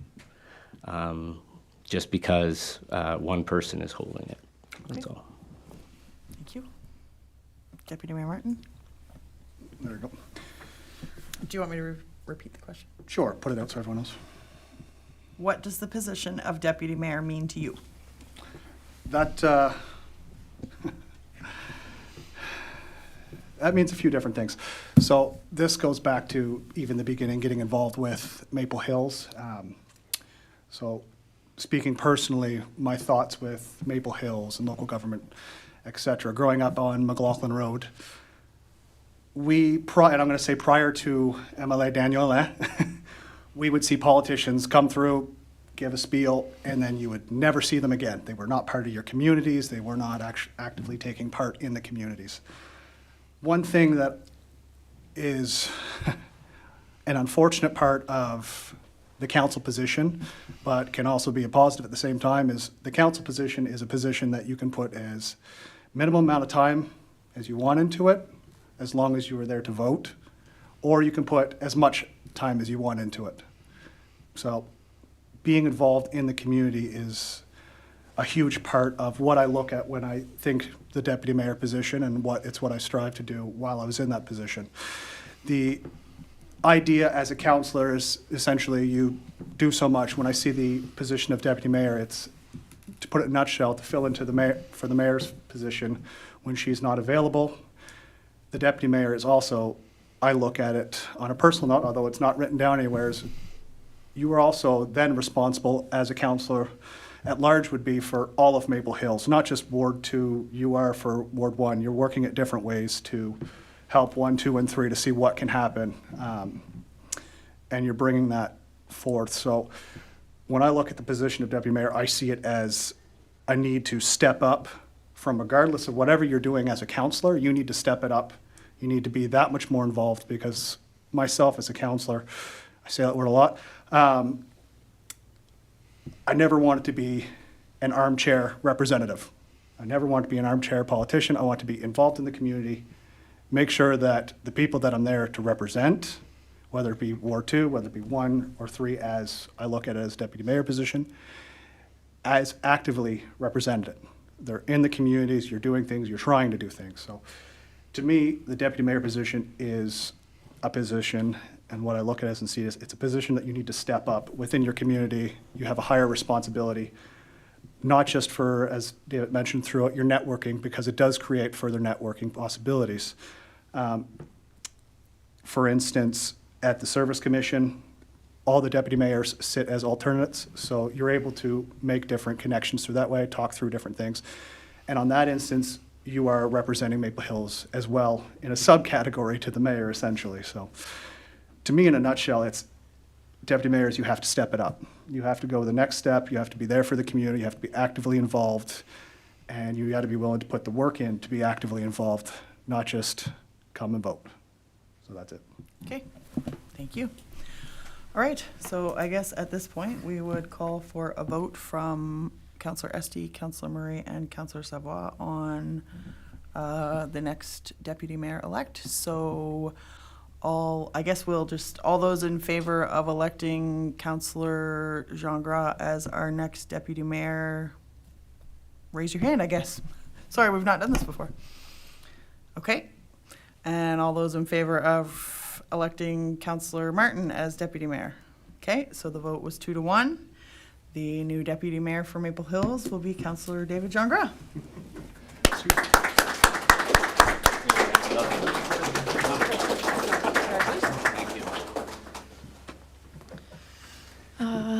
just because one person is holding it. That's all. Thank you. Deputy Mayor Martin? There you go. Do you want me to repeat the question? Sure, put it out so everyone else. What does the position of deputy mayor mean to you? That that means a few different things. So this goes back to even the beginning, getting involved with Maple Hills. So speaking personally, my thoughts with Maple Hills and local government, et cetera, growing up on McLaughlin Road, and I'm going to say prior to MLA Daniel Alain, we would see politicians come through, give a spiel, and then you would never see them again. They were not part of your communities. They were not actively taking part in the communities. One thing that is an unfortunate part of the council position, but can also be a positive at the same time, is the council position is a position that you can put as minimum amount of time as you want into it, as long as you are there to vote, or you can put as much time as you want into it. So being involved in the community is a huge part of what I look at when I think the deputy mayor position, and what I strive to do while I was in that position. The idea as a councillor is essentially you do so much. When I see the position of deputy mayor, it's, to put it in a nutshell, to fill into the mayor, for the mayor's position when she's not available. The deputy mayor is also, I look at it on a personal note, although it's not written down anywhere, is you are also then responsible as a councillor at large would be for all of Maple Hills, not just Ward 2, you are for Ward 1. You're working at different ways to help 1, 2, and 3 to see what can happen. And you're bringing that forth. So when I look at the position of deputy mayor, I see it as a need to step up from, regardless of whatever you're doing as a councillor, you need to step it up. You need to be that much more involved, because myself as a councillor, I say that word a lot, I never wanted to be an armchair representative. I never want to be an armchair politician. I want to be involved in the community, make sure that the people that I'm there to represent, whether it be Ward 2, whether it be 1 or 3, as I look at it as deputy mayor position, as actively represented. They're in the communities, you're doing things, you're trying to do things. So to me, the deputy mayor position is a position, and what I look at as and see is it's a position that you need to step up within your community. You have a higher responsibility, not just for, as David mentioned, throughout your networking, because it does create further networking possibilities. For instance, at the Service Commission, all the deputy mayors sit as alternates, so you're able to make different connections through that way, talk through different things. And on that instance, you are representing Maple Hills as well in a subcategory to the mayor, essentially. So to me, in a nutshell, it's deputy mayors, you have to step it up. You have to go the next step. You have to be there for the community. You have to be actively involved, and you got to be willing to put the work in to be actively involved, not just come and vote. So that's it. Okay, thank you. All right, so I guess at this point, we would call for a vote from Councillor Esty, Councillor Murray, and Councillor Savoie on the next deputy mayor-elect. So I guess we'll just, all those in favor of electing Councillor Jean Gras as our next deputy mayor, raise your hand, I guess. Sorry, we've not done this before. Okay, and all those in favor of electing Councillor Martin as deputy mayor. Okay, so the vote was 2-1. The new deputy mayor for Maple Hills will be Councillor David Jean Gras.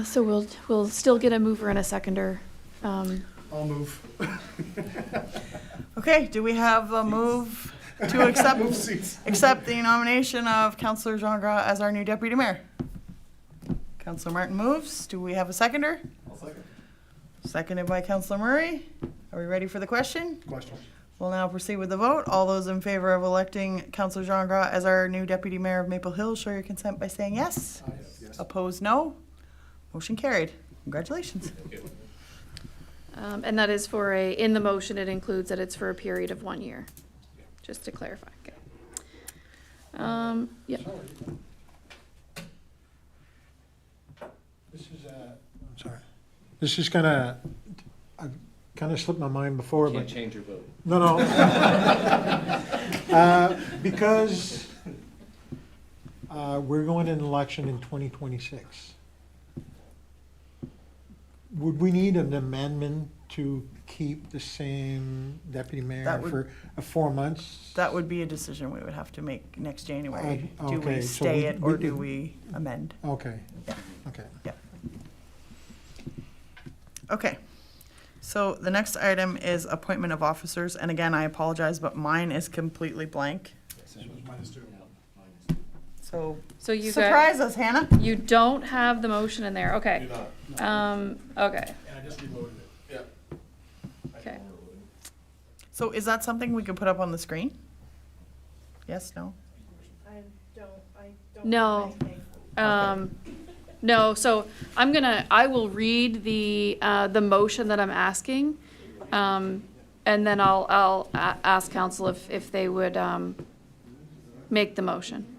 So we'll still get a mover and a seconder. I'll move. Okay, do we have a move to accept the nomination of Councillor Jean Gras as our new deputy mayor? Councillor Martin moves. Do we have a seconder? I'll second. Seconded by Councillor Murray. Are we ready for the question? Question. We'll now proceed with the vote. All those in favor of electing Councillor Jean Gras as our new deputy mayor of Maple Hills, show your consent by saying yes. Yes. Opposed, no. Motion carried. Congratulations. And that is for in the motion, it includes that it's for a period of 1 year, just to clarify. Okay. Yeah. This is, I'm sorry. This is I kind of slipped my mind before, but. Can't change your vote. No. Because we're going in an election in 2026. Would we need an amendment to keep the same deputy mayor That would- for 4 months? That would be a decision we would have to make next January. Do okay, we so stay we- it or we do could- we amend? Okay. Yeah. Okay. Yeah. Okay. So the next item is appointment of officers. And again, I apologize, but mine is completely blank. So you got- surprise us, Hannah. You don't have the motion in there. Okay. Okay. And I just reloaded it. Yeah. Okay. So is that something we could put up on the screen? Yes, no? No. No, so I will read the motion that I'm asking, and then I'll ask council if they would make the motion.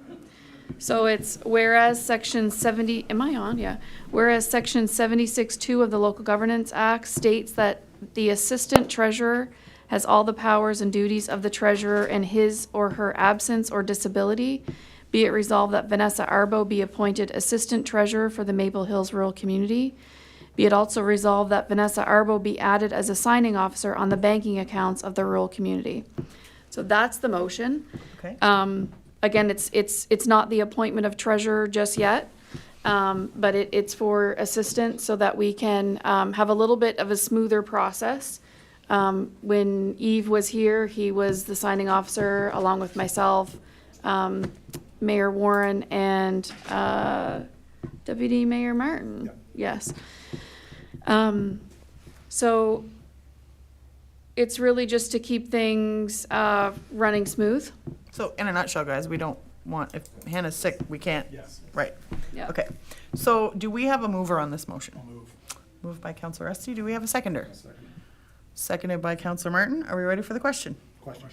So it's whereas section 70, am I on? Yeah. Whereas section 76(2) of the Local Governance Act states that the assistant treasurer has all the powers and duties of the treasurer in his or her absence or disability. Be it resolved that Vanessa Arbo be appointed assistant treasurer for the Maple Hills Rural Community. Be it also resolved that Vanessa Arbo be added as a signing officer on the banking accounts of the rural community. So that's the motion. Okay. Again, it's not the appointment of treasurer just yet, but it's for assistant so that we can have a little bit of a smoother process. When Eve was here, he was the signing officer along with myself, Mayor Warren, and Deputy Mayor Martin. Yep. Yes. So it's really just to keep things running smooth. So in a nutshell, guys, we don't want, if Hannah's sick, we can't. Yes. Right. Yeah. Okay. So do we have a mover on this motion? I'll move. Moved by Councillor Esty. Do we have a seconder? Seconded by Councillor Martin. Are we ready for the question? Question.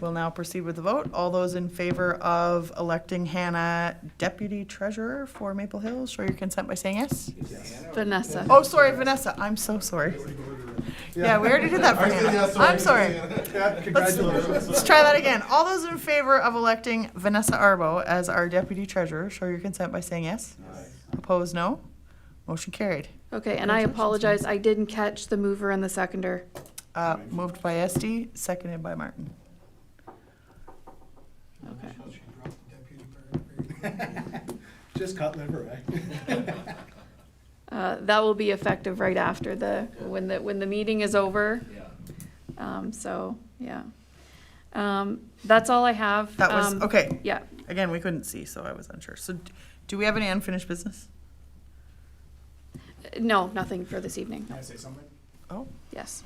We'll now proceed with the vote. All those in favor of electing Hannah Deputy Treasurer for Maple Hills, show your consent by saying yes. Vanessa. Oh, sorry, Vanessa. I'm so sorry. Yeah, we already did that for Hannah. I'm sorry. Let's try that again. All those in favor of electing Vanessa Arbo as our Deputy Treasurer, show your consent by saying yes. Opposed, no. Motion carried. Okay, and I apologize, I didn't catch the mover and the seconder. Moved by Esty, seconded by Martin. Just cut liver, right? That will be effective right after when the meeting is over. So, yeah. That's all I have. That was, okay. Yeah. Again, we couldn't see, so I was unsure. So do we have any unfinished business? No, nothing for this evening. Can I say something? Oh. Yes.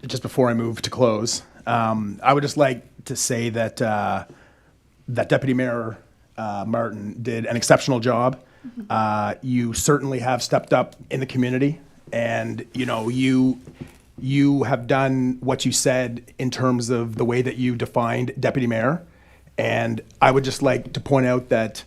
Just before I move to close, I would just like to say that that Deputy Mayor Martin did an exceptional job. You certainly have stepped up in the community, and you have done what you said in terms of the way that you defined deputy mayor. And I would just like to point out that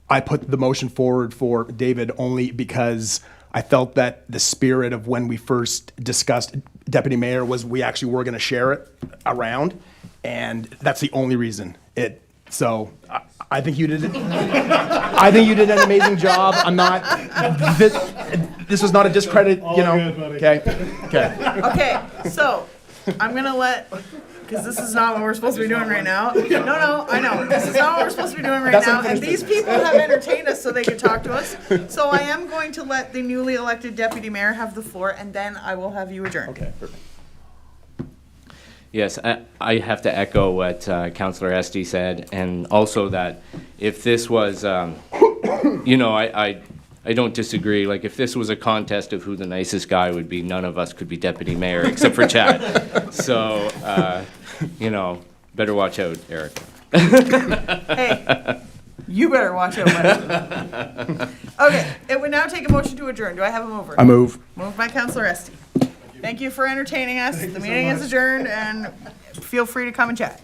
I put the motion forward for David only because I felt that the spirit of when we first discussed deputy mayor was we actually were going to share it around, and that's the only reason. So I think you did. I think you did an amazing job. I'm not. This was not a discredit. Good, buddy. Okay. Okay, so I'm gonna let, because this is not what we're supposed to be doing right now. No, I know. This is not what we're supposed to be doing right That's now. unfinished And these people have entertained us so they could talk to us. So I am going to let the newly elected deputy mayor have the floor, and then I will have you adjourn. Okay, perfect. Yes, I have to echo what Councillor Esty said, and also that if this was, I don't disagree. Like, if this was a contest of who the nicest guy would be, none of us could be deputy mayor except for Chad. So, better watch out, Eric. Hey, you better watch out, buddy. Okay, it would now take a motion to adjourn. Do I have a mover? I move. Moved by Councillor Esty. Thank you for entertaining us. The meeting is adjourned, and feel free to come and chat.